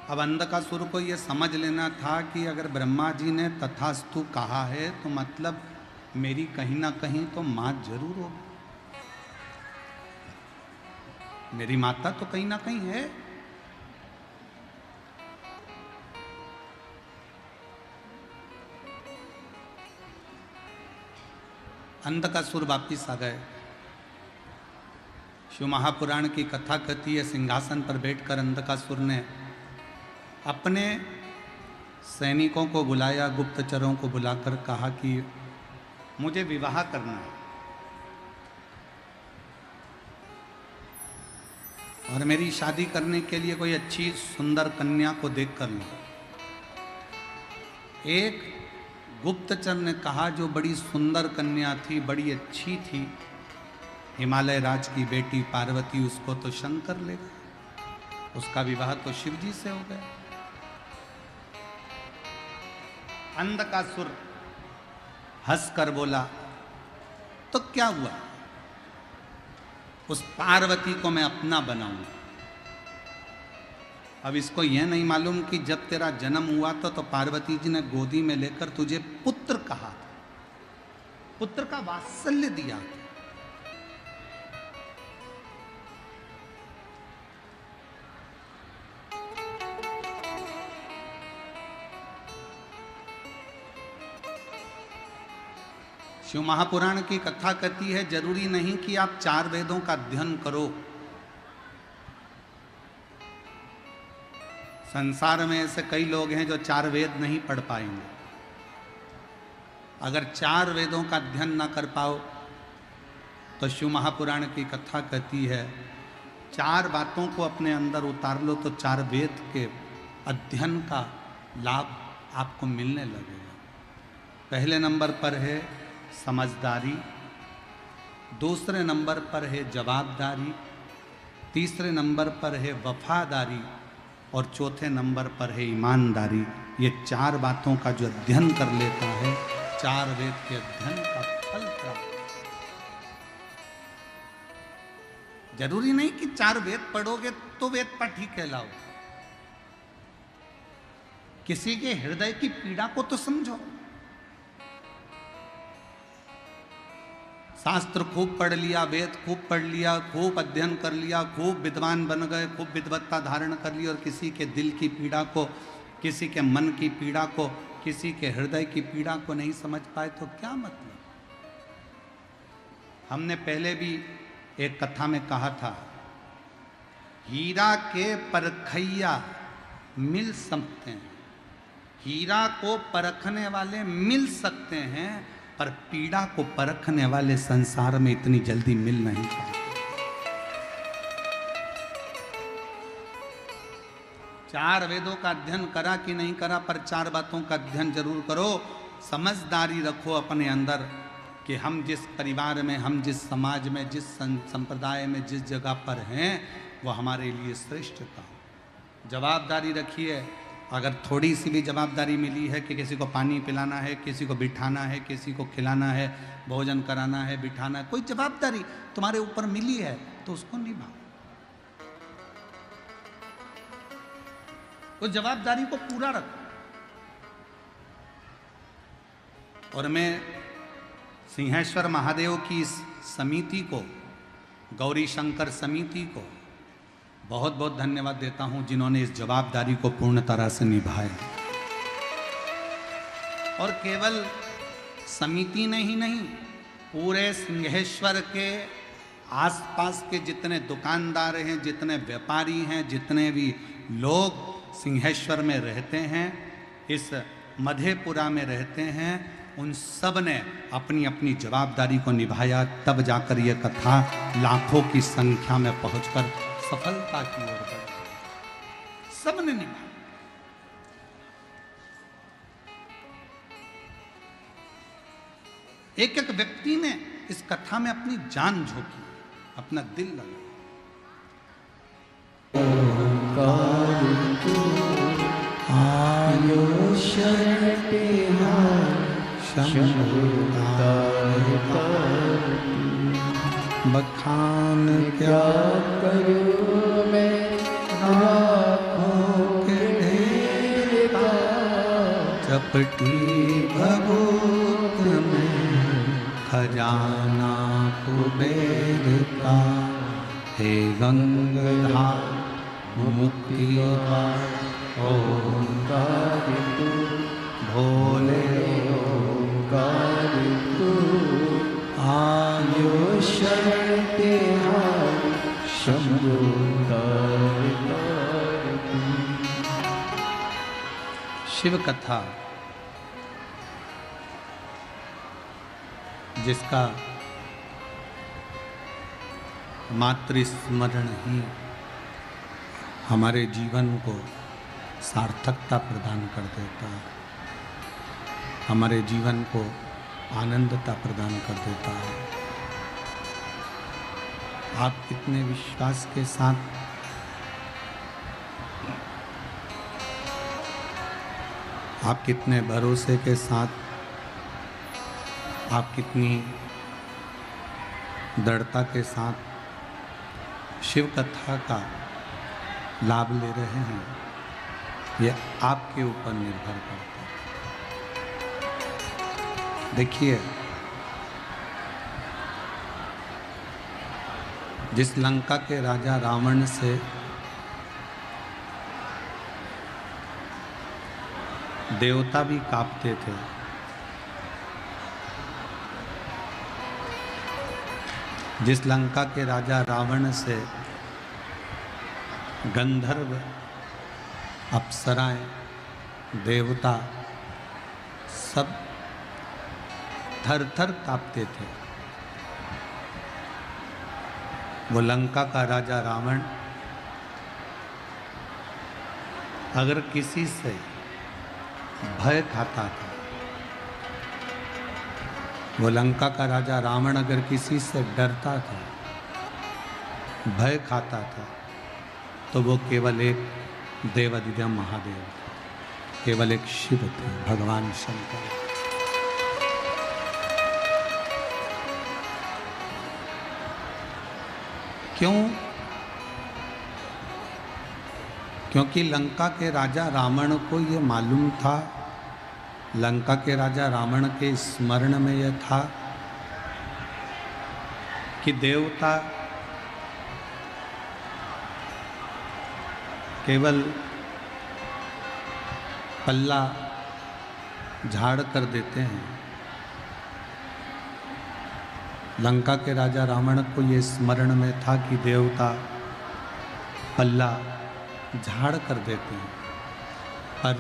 अब अंधकासुर को यह समझ लेना था कि अगर ब्रह्मा जी ने तथास्तु कहा है तो मतलब मेरी कहीं ना कहीं तो माँ जरूर होगी, मेरी माता तो कहीं ना कहीं है। अंधकासुर वापिस आ गए। शिव महापुराण की कथा कहती है, सिंहासन पर बैठकर अंधकासुर ने अपने सैनिकों को बुलाया, गुप्तचरों को बुलाकर कहा कि मुझे विवाह करना है और मेरी शादी करने के लिए कोई अच्छी सुंदर कन्या को देख कर लो। एक गुप्तचर ने कहा जो बड़ी सुंदर कन्या थी, बड़ी अच्छी थी, हिमालय राज की बेटी पार्वती, उसको तो शंकर ले गए, उसका विवाह तो शिव जी से हो गया। अंधकासुर हंसकर बोला, तो क्या हुआ, उस पार्वती को मैं अपना बनाऊंगा। अब इसको यह नहीं मालूम कि जब तेरा जन्म हुआ तो पार्वती जी ने गोदी में लेकर तुझे पुत्र कहा था, पुत्र का वात्सल्य दिया था। शिव महापुराण की कथा कहती है, जरूरी नहीं कि आप 4 वेदों का अध्ययन करो। संसार में ऐसे कई लोग हैं जो 4 वेद नहीं पढ़ पाएंगे। अगर 4 वेदों का अध्ययन ना कर पाओ तो शिव महापुराण की कथा कहती है 4 बातों को अपने अंदर उतार लो तो 4 वेद के अध्ययन का लाभ आपको मिलने लगेगा। पहले नंबर पर है समझदारी, दूसरे नंबर पर है जवाबदारी, तीसरे नंबर पर है वफादारी और चौथे नंबर पर है ईमानदारी। ये 4 बातों का जो अध्ययन कर लेता है, 4 वेद के अध्ययन का फल प्राप्त। जरूरी नहीं कि 4 वेद पढ़ोगे तो वेद पाठ ही कहलाओ। किसी के हृदय की पीड़ा को तो समझो। शास्त्र खूब पढ़ लिया, वेद खूब पढ़ लिया, खूब अध्ययन कर लिया, खूब विद्वान बन गए, खूब विद्वत्ता धारण कर ली और किसी के दिल की पीड़ा को, किसी के मन की पीड़ा को, किसी के हृदय की पीड़ा को नहीं समझ पाए तो क्या मतलब। हमने पहले भी एक कथा में कहा था, हीरा के परखैया मिल सकते हैं, हीरा को परखने वाले मिल सकते हैं पर पीड़ा को परखने वाले संसार में इतनी जल्दी मिल नहीं पाते। 4 वेदों का अध्ययन करा कि नहीं करा, पर 4 बातों का अध्ययन जरूर करो। समझदारी रखो अपने अंदर कि हम जिस परिवार में, हम जिस समाज में, जिस संप्रदाय में, जिस जगह पर हैं वो हमारे लिए श्रेष्ठता। जवाबदारी रखिए। अगर थोड़ी सी भी जवाबदारी मिली है कि किसी को पानी पिलाना है, किसी को बिठाना है, किसी को खिलाना है, भोजन कराना है, बिठाना है, कोई जवाबदारी तुम्हारे ऊपर मिली है तो उसको निभाओ। उस जवाबदारी को पूरा रखो। और मैं सिंहेश्वर महादेव की इस समिति को, गौरी शंकर समिति को बहुत बहुत धन्यवाद देता हूं जिन्होंने इस जवाबदारी को पूर्ण तरह से निभाया। और केवल समिति ने ही नहीं, पूरे सिंहेश्वर के आसपास के जितने दुकानदार हैं, जितने व्यापारी हैं, जितने भी लोग सिंहेश्वर में रहते हैं, इस मधेपुरा में रहते हैं, उन सब ने अपनी अपनी जवाबदारी को निभाया। तब जाकर यह कथा लाखों की संख्या में पहुंचकर सफलता की ओर बढ़ी। सबने निभाया। एक एक व्यक्ति ने इस कथा में अपनी जान झोंकी, अपना दिल लगा। बखान क्या करूं मैं आँखों के ढेर का, चपटी भभूत में खजाना कुबेर का। हे गंगाधर मुक्ति ओंकार तू, भोले ओंकार तू, आयो शरण तिहारी शंभो तार तू। शिव कथा जिसका मातृ स्मरण ही हमारे जीवन को सार्थकता प्रदान कर देता है, हमारे जीवन को आनंदता प्रदान कर देता है। आप कितने विश्वास के साथ आप कितने भरोसे के साथ आप कितनी दृढ़ता के साथ शिव कथा का लाभ ले रहे हैं, ये आपके ऊपर निर्भर करता है। देखिए, जिस लंका के राजा रावण से देवता भी कांपते थे, जिस लंका के राजा रावण से गंधर्व, अप्सराएं, देवता सब थर थर कांपते थे, वो लंका का राजा रावण अगर किसी से भय खाता था, वो लंका का राजा रावण अगर किसी से डरता था, भय खाता था, तो वो केवल एक देवाधिदेव महादेव थे, केवल एक शिव थे, भगवान शंकर। क्यों? क्योंकि लंका के राजा रावण को ये मालूम था, लंका के राजा रावण के स्मरण में यह था कि देवता केवल पल्ला झाड़ कर देते हैं। लंका के राजा रावण को ये स्मरण में था कि देवता पल्ला झाड़ कर देते हैं, पर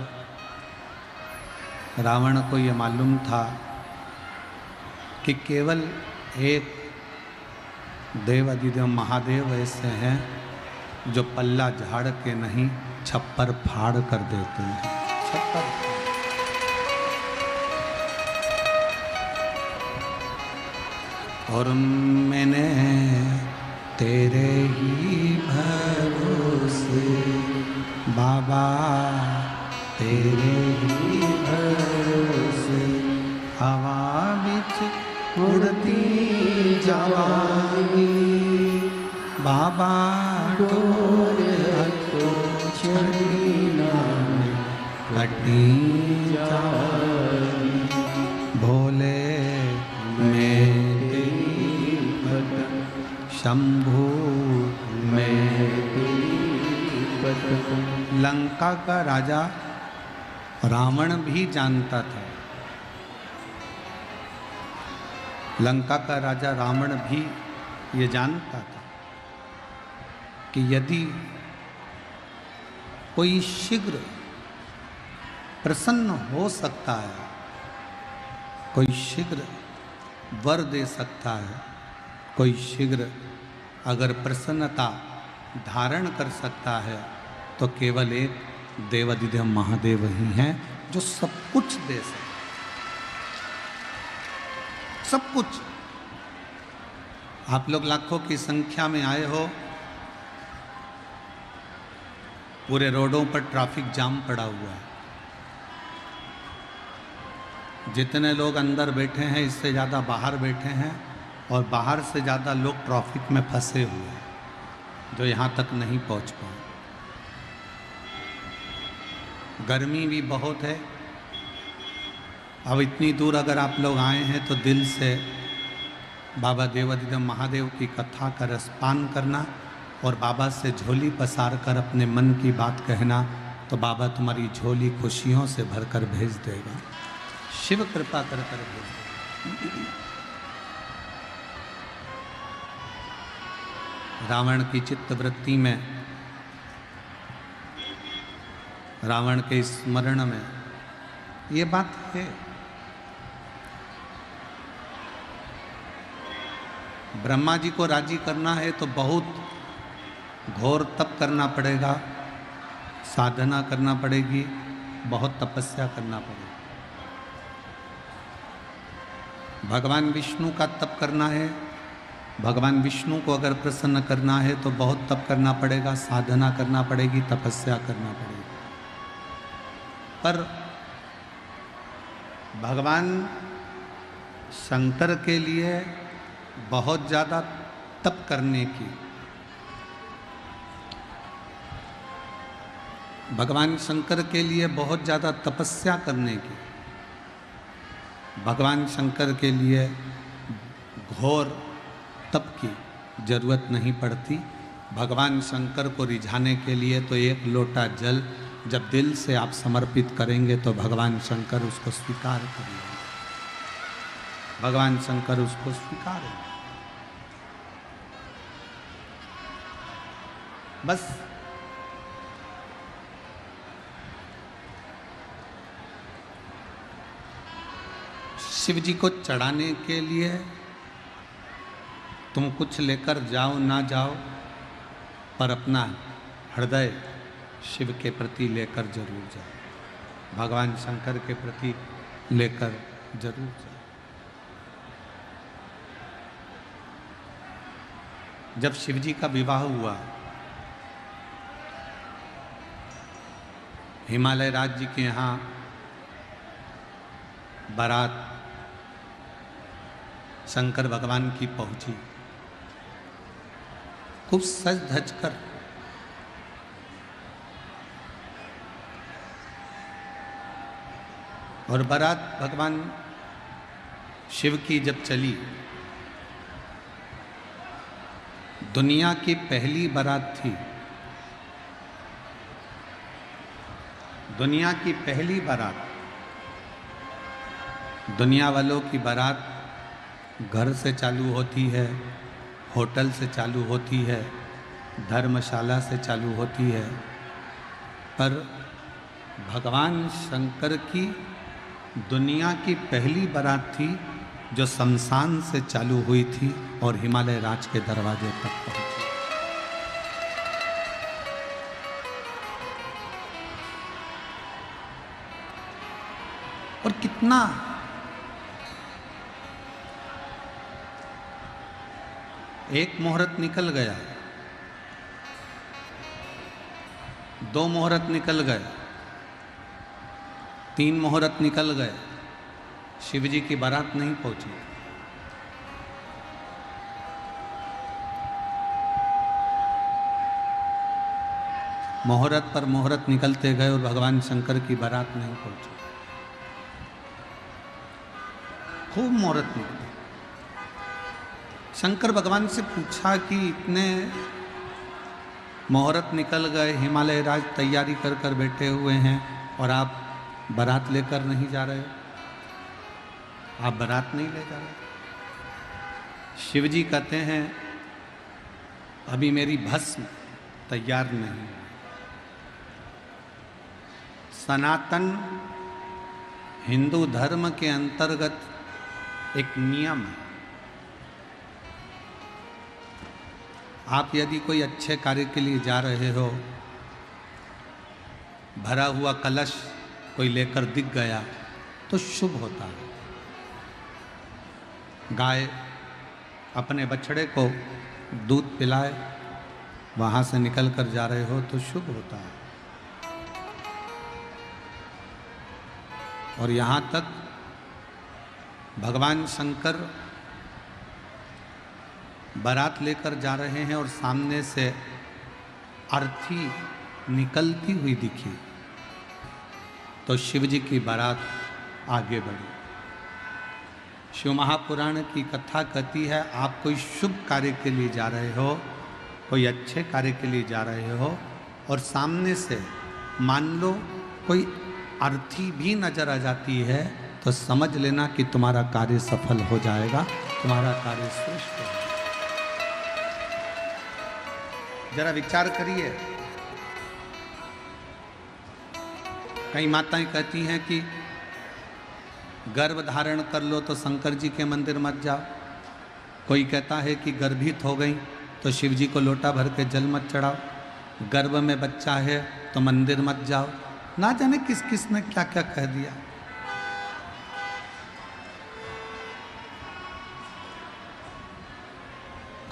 रावण को ये मालूम था कि केवल एक देवाधिदेव महादेव ऐसे हैं जो पल्ला झाड़ के नहीं, छप्पर फाड़ कर देते हैं। छप्पर और मैंने तेरे ही भरोसे बाबा, तेरे ही भरोसे हवा बिच उड़ती जवानी बाबा, तोरे हथों छड़ी नाम कटी जवानी भोले मेरे शंभू में। लंका का राजा रावण भी जानता था, लंका का राजा रावण भी ये जानता था कि यदि कोई शीघ्र प्रसन्न हो सकता है, कोई शीघ्र वर दे सकता है, कोई शीघ्र अगर प्रसन्नता धारण कर सकता है, तो केवल एक देवाधिदेव महादेव ही हैं जो सब कुछ दे सकते, सब कुछ। आप लोग लाखों की संख्या में आए हो, पूरे रोडों पर ट्रैफिक जाम पड़ा हुआ है, जितने लोग अंदर बैठे हैं इससे ज़्यादा बाहर बैठे हैं, और बाहर से ज़्यादा लोग ट्रैफिक में फंसे हुए हैं जो यहाँ तक नहीं पहुँच पाए। गर्मी भी बहुत है। अब इतनी दूर अगर आप लोग आए हैं तो दिल से बाबा देवाधिदेव महादेव की कथा का रसपान करना और बाबा से झोली पसार कर अपने मन की बात कहना, तो बाबा तुम्हारी झोली खुशियों से भरकर भेज देगा। शिव कृपा कर भेज देगा। रावण की चित्तवृत्ति में, रावण के स्मरण में ये बात है। ब्रह्मा जी को राजी करना है तो बहुत घोर तप करना पड़ेगा, साधना करना पड़ेगी, बहुत तपस्या करना पड़ेगा। भगवान विष्णु का तप करना है भगवान विष्णु को अगर प्रसन्न करना है तो बहुत तप करना पड़ेगा, साधना करना पड़ेगी, तपस्या करना पड़ेगी। पर भगवान शंकर के लिए बहुत ज़्यादा तप करने की, भगवान शंकर के लिए बहुत ज़्यादा तपस्या करने की, भगवान शंकर के लिए घोर तप की जरूरत नहीं पड़ती। भगवान शंकर को रिझाने के लिए तो एक लोटा जल जब दिल से आप समर्पित करेंगे तो भगवान शंकर उसको स्वीकार करेंगे, भगवान शंकर उसको स्वीकारेंगे। बस शिव जी को चढ़ाने के लिए तुम कुछ लेकर जाओ ना जाओ, पर अपना हृदय शिव के प्रति लेकर जरूर जाओ, भगवान शंकर के प्रति लेकर जरूर जाओ। जब शिव जी का विवाह हुआ, हिमालय राज जी के यहाँ बारात शंकर भगवान की पहुंची, खूब सज धज कर। और बारात भगवान शिव की जब चली, दुनिया की पहली बारात थी, दुनिया की पहली बारात। दुनिया वालों की बारात घर से चालू होती है, होटल से चालू होती है, धर्मशाला से चालू होती है, पर भगवान शंकर की दुनिया की पहली बारात थी जो शमशान से चालू हुई थी और हिमालय राज के दरवाजे तक पहुंची। और कितना एक मुहूर्त निकल गया, दो मुहूर्त निकल गए, तीन मुहूर्त निकल गए, शिव जी की बारात नहीं पहुंची। मुहूर्त पर मुहूर्त निकलते गए और भगवान शंकर की बारात नहीं पहुंची। खूब मुहूर्त निकले। शंकर भगवान से पूछा कि इतने मुहूर्त निकल गए, हिमालय राज तैयारी कर कर बैठे हुए हैं और आप बारात लेकर नहीं जा रहे, आप बारात नहीं ले जा रहे। शिव जी कहते हैं अभी मेरी भस्म तैयार नहीं। सनातन हिंदू धर्म के अंतर्गत एक नियम है, आप यदि कोई अच्छे कार्य के लिए जा रहे हो, भरा हुआ कलश कोई लेकर दिख गया तो शुभ होता है। गाय अपने बछड़े को दूध पिलाए, वहाँ से निकल कर जा रहे हो तो शुभ होता है। और यहाँ तक भगवान शंकर बारात लेकर जा रहे हैं और सामने से अर्थी निकलती हुई दिखी तो शिव जी की बारात आगे बढ़ी। शिव महापुराण की कथा कहती है आप कोई शुभ कार्य के लिए जा रहे हो, कोई अच्छे कार्य के लिए जा रहे हो और सामने से मान लो कोई अर्थी भी नजर आ जाती है तो समझ लेना कि तुम्हारा कार्य सफल हो जाएगा, तुम्हारा कार्य श्रेष्ठ होगा। जरा विचार करिए, कई माताएं कहती हैं कि गर्भ धारण कर लो तो शंकर जी के मंदिर मत जाओ, कोई कहता है कि गर्भित हो गई तो शिव जी को लोटा भर के जल मत चढ़ाओ, गर्भ में बच्चा है तो मंदिर मत जाओ। ना जाने किस किस ने क्या क्या कह दिया।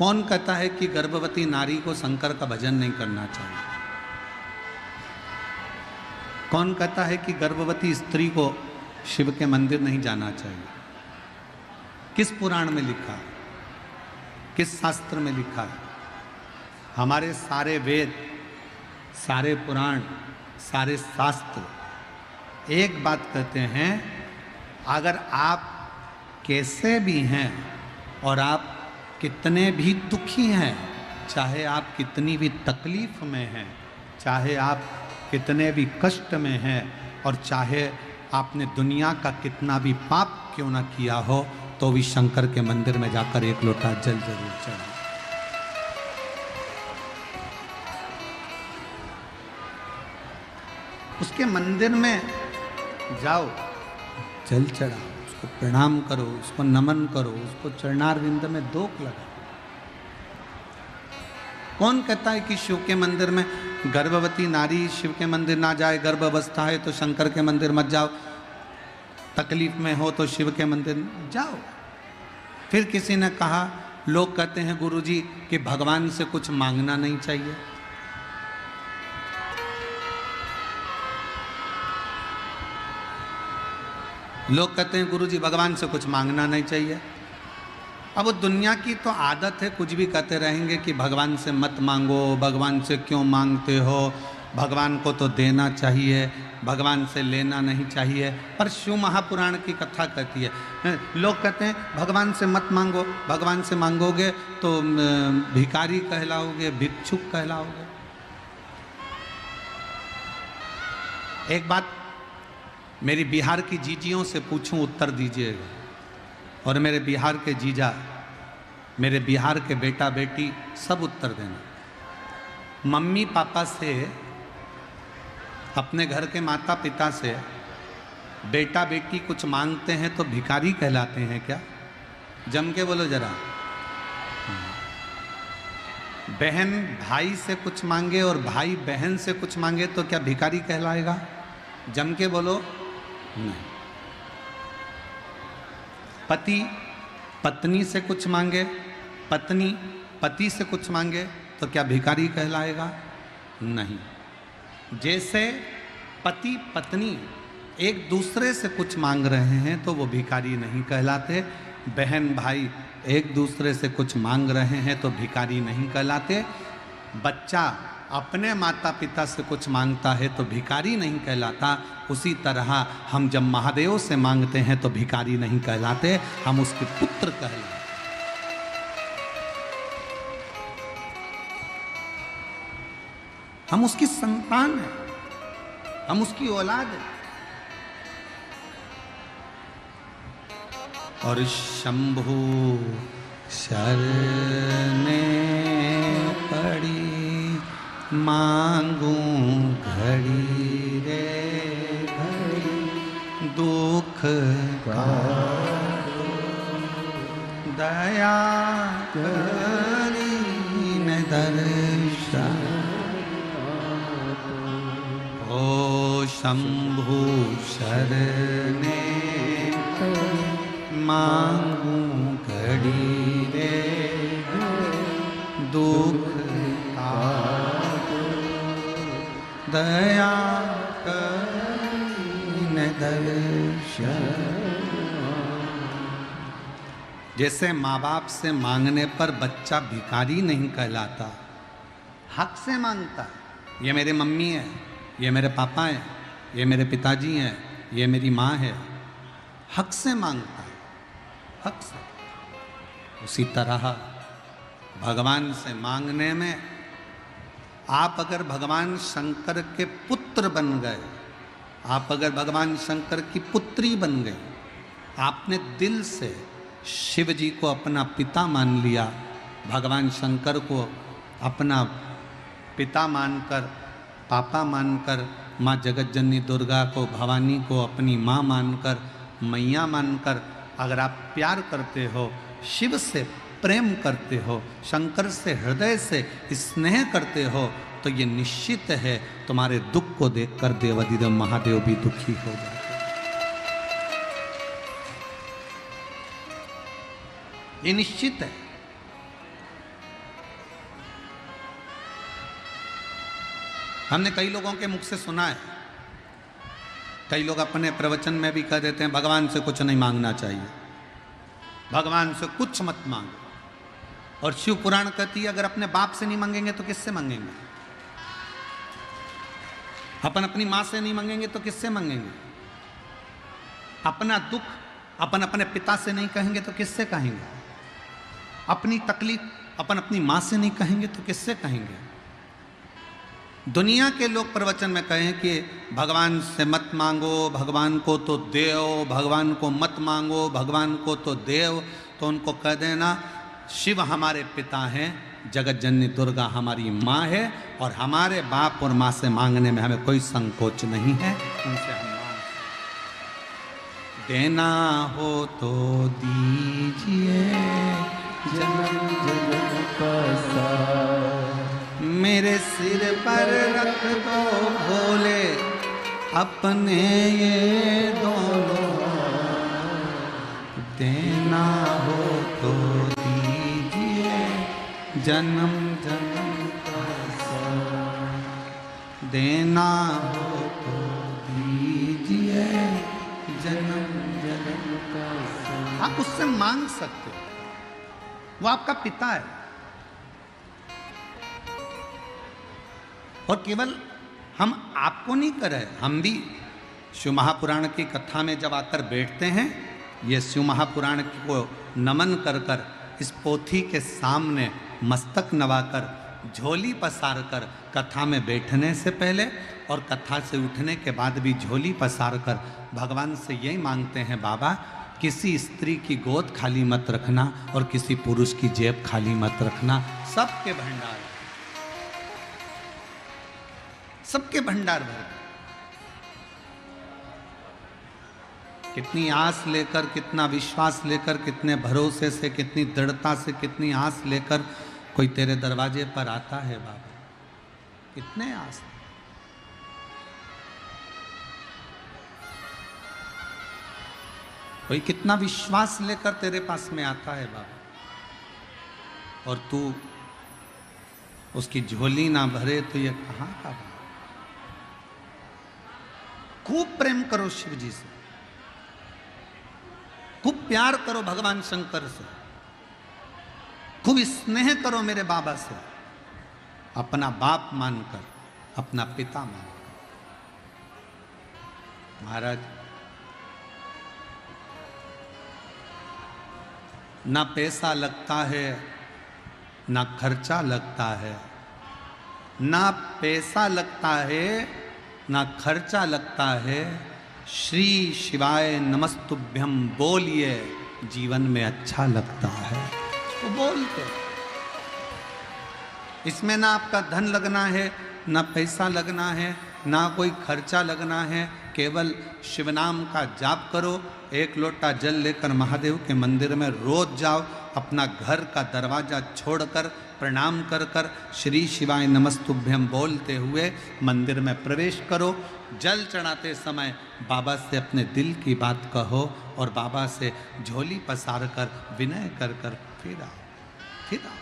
कौन कहता है कि गर्भवती नारी को शंकर का भजन नहीं करना चाहिए? कौन कहता है कि गर्भवती स्त्री को शिव के मंदिर नहीं जाना चाहिए? किस पुराण में लिखा है? किस शास्त्र में लिखा है? हमारे सारे वेद, सारे पुराण, सारे शास्त्र एक बात कहते हैं, अगर आप कैसे भी हैं और आप कितने भी दुखी हैं, चाहे आप कितनी भी तकलीफ में हैं, चाहे आप कितने भी कष्ट में हैं, और चाहे आपने दुनिया का कितना भी पाप क्यों ना किया हो, तो भी शंकर के मंदिर में जाकर एक लोटा जल जरूर चढ़ाएं। उसके मंदिर में जाओ, जल चढ़ाओ, उसको प्रणाम करो, उसको नमन करो, उसको चरणारविंद में दोक लगाओ। कौन कहता है कि शिव के मंदिर में गर्भवती नारी शिव के मंदिर ना जाए, गर्भ अवस्था है तो शंकर के मंदिर मत जाओ, तकलीफ में हो तो शिव के मंदिर जाओ। फिर किसी ने कहा, लोग कहते हैं गुरुजी कि भगवान से कुछ मांगना नहीं चाहिए। लोग कहते हैं गुरुजी भगवान से कुछ मांगना नहीं चाहिए। अब वो दुनिया की तो आदत है, कुछ भी कहते रहेंगे कि भगवान से मत मांगो, भगवान से क्यों मांगते हो, भगवान को तो देना चाहिए, भगवान से लेना नहीं चाहिए। पर शिव महापुराण की कथा कहती है, लोग कहते हैं भगवान से मत मांगो, भगवान से मांगोगे तो भिखारी कहलाओगे, भिक्षुक कहलाओगे। एक बात मेरी बिहार की जीजियों से पूछूं, उत्तर दीजिएगा। और मेरे बिहार के जीजा, मेरे बिहार के बेटा बेटी सब उत्तर देना। मम्मी पापा से, अपने घर के माता पिता से बेटा बेटी कुछ मांगते हैं तो भिखारी कहलाते हैं क्या? जम के बोलो जरा। बहन भाई से कुछ मांगे और भाई बहन से कुछ मांगे तो क्या भिखारी कहलाएगा? जम के बोलो। नहीं। पति पत्नी से कुछ मांगे, पत्नी पति से कुछ मांगे तो क्या भिखारी कहलाएगा? नहीं। जैसे पति पत्नी एक दूसरे से कुछ मांग रहे हैं तो वो भिखारी नहीं कहलाते, बहन भाई एक दूसरे से कुछ मांग रहे हैं तो भिखारी नहीं कहलाते, बच्चा अपने माता पिता से कुछ मांगता है तो भिखारी नहीं कहलाता। उसी तरह हम जब महादेव से मांगते हैं तो भिखारी नहीं कहलाते, हम उसके पुत्र कहलाते। हम उसकी संतान हैं, हम उसकी औलाद हैं। और शंभु शरणे पड़ी मांगू घड़ी रे घड़ी, दुख का दया करी न दर्शन। ओ शंभु शरणे मांगू घड़ी रे दुख का दया करीन दर्शन। जैसे माँ बाप से मांगने पर बच्चा भिखारी नहीं कहलाता, हक से मांगता। ये मेरे मम्मी है, ये मेरे पापा हैं, ये मेरे पिताजी हैं, ये मेरी माँ है, हक से मांगता है, हक से। उसी तरह भगवान से मांगने में, आप अगर भगवान शंकर के पुत्र बन गए, आप अगर भगवान शंकर की पुत्री बन गई, आपने दिल से शिव जी को अपना पिता मान लिया, भगवान शंकर को अपना पिता मानकर, पापा मानकर, माँ जगतजननी दुर्गा को, भवानी को अपनी माँ मानकर, मैया मानकर अगर आप प्यार करते हो, शिव से प्रेम करते हो, शंकर से हृदय से स्नेह करते हो, तो ये निश्चित है तुम्हारे दुख को देखकर देवाधिदेव महादेव भी दुखी हो जाते। ये निश्चित है। हमने कई लोगों के मुख से सुना है, कई लोग अपने प्रवचन में भी कह देते हैं भगवान से कुछ नहीं मांगना चाहिए, भगवान से कुछ मत मांगो। और शिव पुराण कहती है अगर अपने बाप से नहीं मांगेंगे तो किससे मांगेंगे? अपन अपनी मां से नहीं मांगेंगे तो किससे मांगेंगे? अपना दुख अपन अपने पिता से नहीं कहेंगे तो किससे कहेंगे? अपनी तकलीफ अपन अपनी मां से नहीं कहेंगे तो किससे कहेंगे? दुनिया के लोग प्रवचन में कहें कि भगवान से मत मांगो, भगवान को तो देव, भगवान को मत मांगो, भगवान को तो देव, तो उनको कह देना शिव हमारे पिता हैं, जगत जननी दुर्गा हमारी माँ है, और हमारे बाप और माँ से मांगने में हमें कोई संकोच नहीं है, उनसे हम मांग। देना हो तो दीजिए जन्म जन्म का सार, मेरे सिर पर रख दो भोले अपने ये दोनों, देना हो तो दीजिए जन्म जन्म का सार, देना हो तो दीजिए जन्म जन्म का सार। आप उससे मांग सकते हो, वो आपका पिता है। और केवल हम आपको नहीं कर रहे, हम भी शिव महापुराण की कथा में जब आकर बैठते हैं, ये शिव महापुराण को नमन कर कर इस पोथी के सामने मस्तक नवाकर, झोली पसार कर कथा में बैठने से पहले और कथा से उठने के बाद भी झोली पसार कर भगवान से यही मांगते हैं, बाबा किसी स्त्री की गोद खाली मत रखना और किसी पुरुष की जेब खाली मत रखना, सबके भंडार, सबके भंडार भर। कितनी आस लेकर, कितना विश्वास लेकर, कितने भरोसे से, कितनी दृढ़ता से, कितनी आस लेकर कोई तेरे दरवाजे पर आता है बाबा, कितने आस। कोई कितना विश्वास लेकर तेरे पास में आता है बाबा, और तू उसकी झोली ना भरे तो ये कहां का बाबा। खूब प्रेम करो शिव जी से, खूब प्यार करो भगवान शंकर से, खूब स्नेह करो मेरे बाबा से, अपना बाप मानकर, अपना पिता मानकर। महाराज ना पैसा लगता है, ना खर्चा लगता है, ना पैसा लगता है, ना खर्चा लगता है, श्री शिवाय नमस्तुभ्यम बोलिए जीवन में अच्छा लगता है। तो बोलते, इसमें ना आपका धन लगना है, ना पैसा लगना है, ना कोई खर्चा लगना है, केवल शिव नाम का जाप करो। एक लोटा जल लेकर महादेव के मंदिर में रोज जाओ, अपना घर का दरवाजा छोड़कर प्रणाम कर कर श्री शिवाय नमस्तुभ्यम बोलते हुए मंदिर में प्रवेश करो। जल चढ़ाते समय बाबा से अपने दिल की बात कहो और बाबा से झोली पसार कर विनय कर कर फिर आओ, फिर आओ,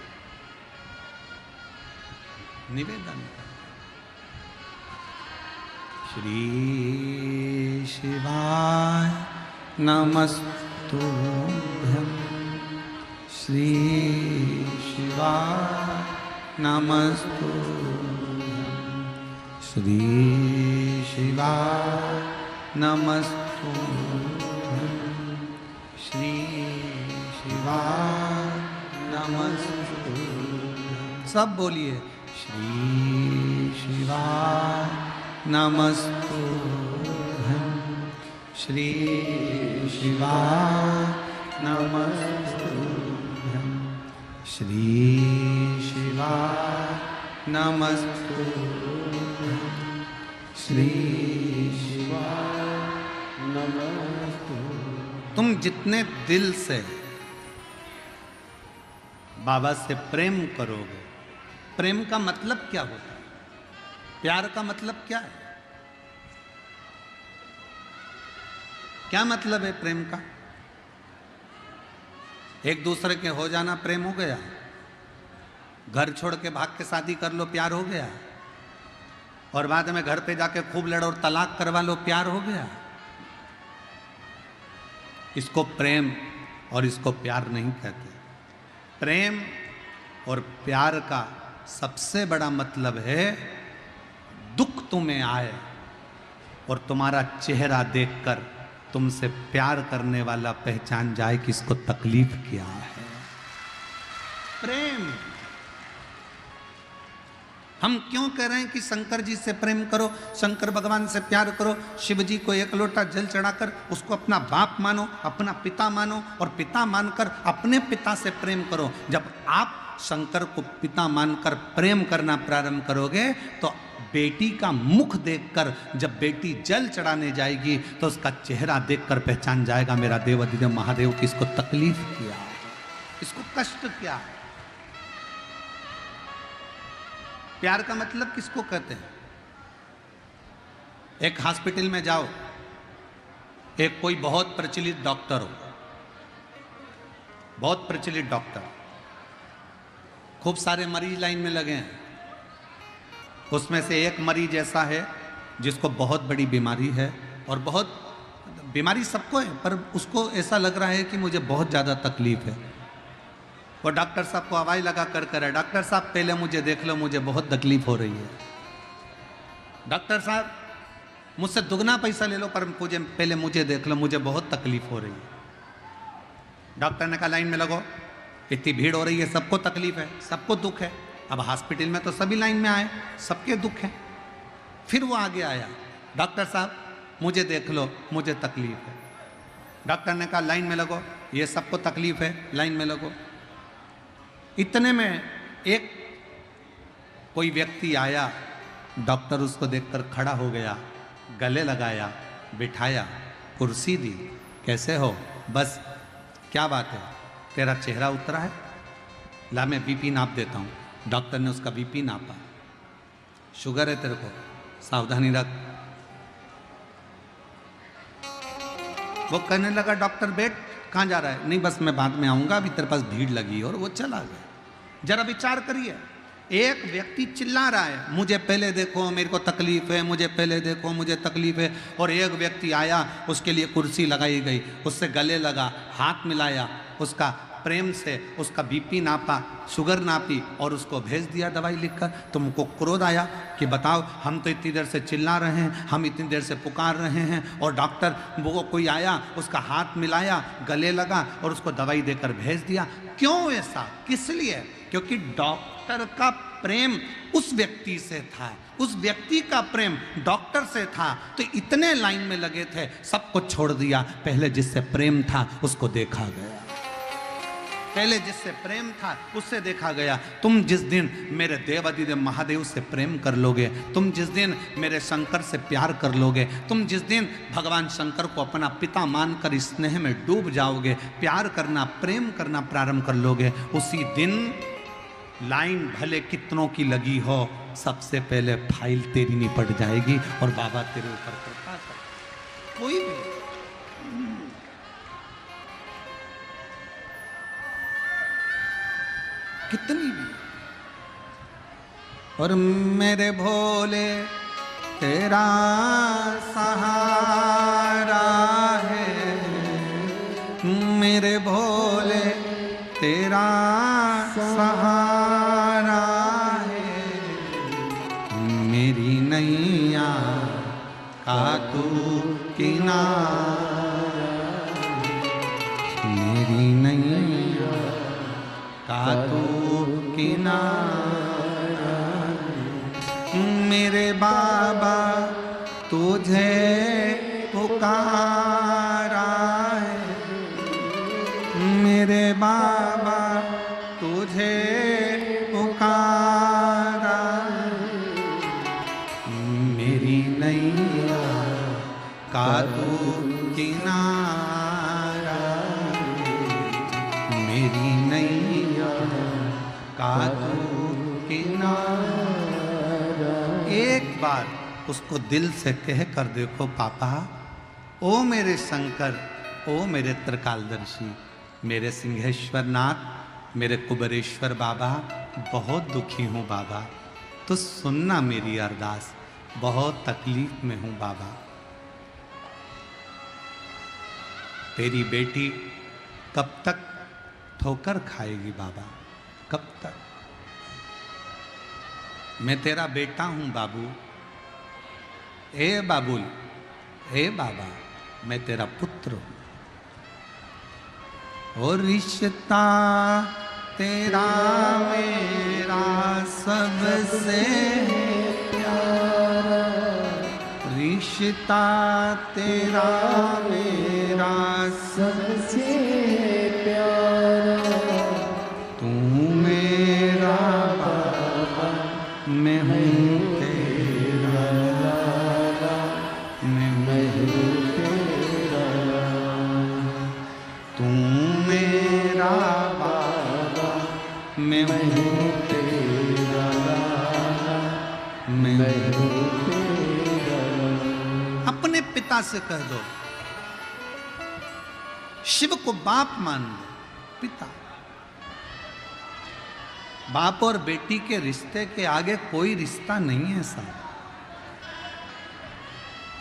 निवेदन कर। श्री शिवाय नमस्तुभ्यं, श्री शिवाय नमस्तुभ्यं, श्री शिवाय नमस्तुभ्यं, श्री शिवाय नमस्तुभ्यं। सब बोलिए श्री शिवाय नमस्तुभ्यं, श्री शिवाय नमस्तुभ्यं, श्री शिवाय नमस्तुभ्यं, श्री शिवाय नमस्तुभ्यं। तुम जितने दिल से बाबा से प्रेम करोगे, प्रेम का मतलब क्या होता है? प्यार का मतलब क्या है? क्या मतलब है प्रेम का? एक दूसरे के हो जाना प्रेम हो गया? घर छोड़ के भाग के शादी कर लो प्यार हो गया? और बाद में घर पे जाके खूब लड़ो और तलाक करवा लो, प्यार हो गया? इसको प्रेम और इसको प्यार नहीं कहते। प्रेम और प्यार का सबसे बड़ा मतलब है दुख तुम्हें आए और तुम्हारा चेहरा देखकर तुमसे प्यार करने वाला पहचान जाए कि इसको तकलीफ क्या है। प्रेम। हम क्यों कह रहे हैं कि शंकर जी से प्रेम करो, शंकर भगवान से प्यार करो, शिव जी को एक लोटा जल चढ़ाकर उसको अपना बाप मानो, अपना पिता मानो और पिता मानकर अपने पिता से प्रेम करो। जब आप शंकर को पिता मानकर प्रेम करना प्रारंभ करोगे तो बेटी का मुख देखकर जब बेटी जल चढ़ाने जाएगी तो उसका चेहरा देखकर पहचान जाएगा मेरा देवाधिदेव महादेव की इसको तकलीफ क्या है, इसको कष्ट क्या है। प्यार का मतलब किसको कहते हैं? एक हॉस्पिटल में जाओ, एक कोई बहुत प्रचलित डॉक्टर हो, बहुत प्रचलित डॉक्टर, खूब सारे मरीज लाइन में लगे हैं, उसमें से एक मरीज ऐसा है जिसको बहुत बड़ी बीमारी है और बहुत बीमारी सबको है पर उसको ऐसा लग रहा है कि मुझे बहुत ज़्यादा तकलीफ है। वो डॉक्टर साहब को आवाज़ लगा कर करे, डॉक्टर साहब पहले मुझे देख लो, मुझे बहुत तकलीफ हो रही है। डॉक्टर साहब मुझसे दुगना पैसा ले लो पर पहले मुझे देख लो, मुझे बहुत तकलीफ हो रही है। डॉक्टर ने कहा लाइन में लगो, इतनी भीड़ हो रही है, सबको तकलीफ है, सबको दुख है। अब हॉस्पिटल में तो सभी लाइन में आए, सबके दुख है। फिर वो आगे आया, डॉक्टर साहब मुझे देख लो, मुझे तकलीफ है। डॉक्टर ने कहा लाइन में लगो, ये सबको तकलीफ है, लाइन में लगो। इतने में एक कोई व्यक्ति आया, डॉक्टर उसको देखकर खड़ा हो गया, गले लगाया, बिठाया, कुर्सी दी, कैसे हो, बस क्या बात है, तेरा चेहरा उतरा है, ला मैं बीपी नाप देता हूँ। डॉक्टर ने उसका बीपी नापा, शुगर है तेरे को, सावधानी रख। वो कहने लगा डॉक्टर बैठ, कहाँ जा रहा है? नहीं बस मैं बाद में आऊँगा, अभी तेरे पास भीड़ लगी। और वो चला गया। जरा विचार करिए, एक व्यक्ति चिल्ला रहा है मुझे पहले देखो, मेरे को तकलीफ है, मुझे पहले देखो, मुझे तकलीफ है, और एक व्यक्ति आया, उसके लिए कुर्सी लगाई गई, उससे गले लगा, हाथ मिलाया, उसका प्रेम से उसका बीपी नापा, शुगर नापी और उसको भेज दिया दवाई लिखकर। तुमको क्रोध आया कि बताओ, हम तो इतनी देर से चिल्ला रहे हैं, हम इतनी देर से पुकार रहे हैं और डॉक्टर वो कोई आया, उसका हाथ मिलाया, गले लगा और उसको दवाई देकर भेज दिया। क्यों ऐसा, किस लिए? क्योंकि डॉक्टर का प्रेम उस व्यक्ति से था, उस व्यक्ति का प्रेम डॉक्टर से था, तो इतने लाइन में लगे थे, सबको छोड़ दिया। पहले जिससे प्रेम था उसको देखा गया, पहले जिससे प्रेम था उससे देखा गया। तुम जिस दिन मेरे देवाधिदेव महादेव से प्रेम कर लोगे, तुम जिस दिन मेरे शंकर से प्यार कर लोगे, तुम जिस दिन भगवान शंकर को अपना पिता मानकर स्नेह में डूब जाओगे, प्यार करना, प्रेम करना प्रारंभ कर लोगे, उसी दिन लाइन भले कितनों की लगी हो, सबसे पहले फाइल तेरी निपट जाएगी और बाबा तेरे ऊपर कृपा कर। कोई भी कितनी भी। और मेरे भोले तेरा सहारा है, मेरे भोले तेरा सहारा है, मेरी नैया का तू किनारा, मेरी नैया का तू किनारा, मेरे बाबा तुझे पुकारा है, मेरे बाबा तुझे पुकारा, मेरी नैया का तू किनारा, मेरी नैया का तू किनारा। एक बार उसको दिल से कह कर देखो, पापा, ओ मेरे शंकर, ओ मेरे त्रिकालदर्शी, मेरे सिंहेश्वर नाथ, मेरे कुबेरेश्वर बाबा, बहुत दुखी हूँ बाबा, तो सुनना मेरी अरदास, बहुत तकलीफ में हूं बाबा। तेरी बेटी कब तक ठोकर खाएगी बाबा, कब तक? मैं तेरा बेटा हूं बाबू। ए बाबुल, ए बाबा, मैं तेरा पुत्र हूं। और रिश्ता तेरा मेरा सबसे प्यारा, रिश्ता तेरा मेरा सबसे प्यारा। तू मेरा बाबा, मैं हूँ तेरा लाला, मैं हूँ तेरा लाला। तू मेरा बाबा, मैं हूँ तेरा लाला, मैं हूँ तेरा लाला। अपने पिता से कह दो, शिव को बाप मान लो, पिता। बाप और बेटी के रिश्ते के आगे कोई रिश्ता नहीं है साहब।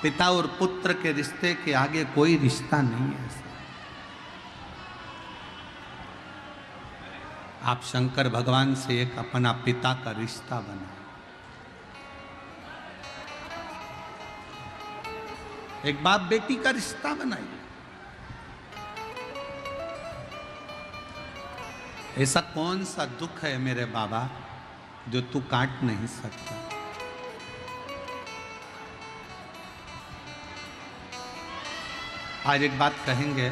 पिता और पुत्र के रिश्ते के आगे कोई रिश्ता नहीं है साहब। आप शंकर भगवान से एक अपना पिता का रिश्ता बनाओ। एक बाप बेटी का रिश्ता बनाइए। ऐसा कौन सा दुख है मेरे बाबा जो तू काट नहीं सकता? आज एक बात कहेंगे,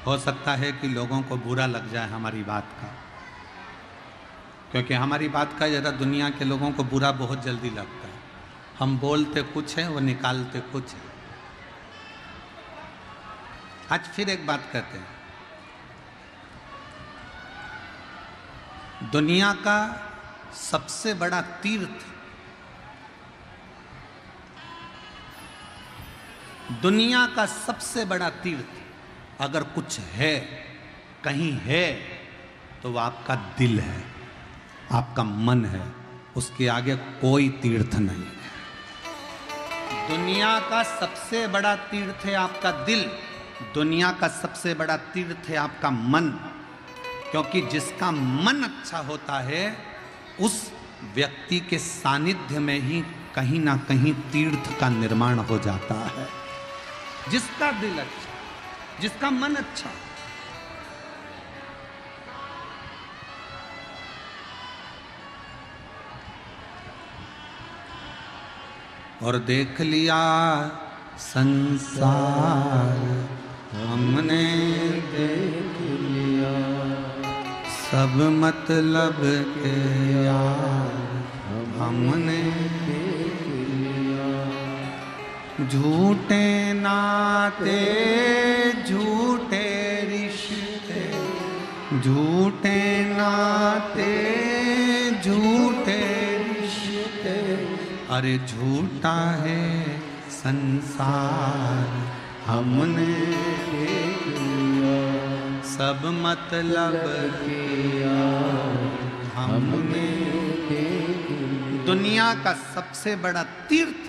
हो सकता है कि लोगों को बुरा लग जाए हमारी बात का, क्योंकि हमारी बात का जरा दुनिया के लोगों को बुरा बहुत जल्दी लगता है। हम बोलते कुछ है, वो निकालते कुछ है। आज फिर एक बात कहते हैं, दुनिया का सबसे बड़ा तीर्थ, दुनिया का सबसे बड़ा तीर्थ अगर कुछ है, कहीं है, तो वो आपका दिल है, आपका मन है। उसके आगे कोई तीर्थ नहीं है। दुनिया का सबसे बड़ा तीर्थ है आपका दिल, दुनिया का सबसे बड़ा तीर्थ है आपका मन। क्योंकि जिसका मन अच्छा होता है, उस व्यक्ति के सानिध्य में ही कहीं ना कहीं तीर्थ का निर्माण हो जाता है। जिसका दिल अच्छा, जिसका मन अच्छा। और देख लिया संसार हमने, देख लिया सब मतलब के यार हमने देख लिया। झूठे नाते, झूठे रिश्ते, झूठे नाते, झूठे रिश्ते। अरे झूठा है संसार हमने देख लिया, सब मतलब किया हमने देख लिया। दुनिया का सबसे बड़ा तीर्थ,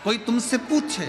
कोई तुमसे पूछे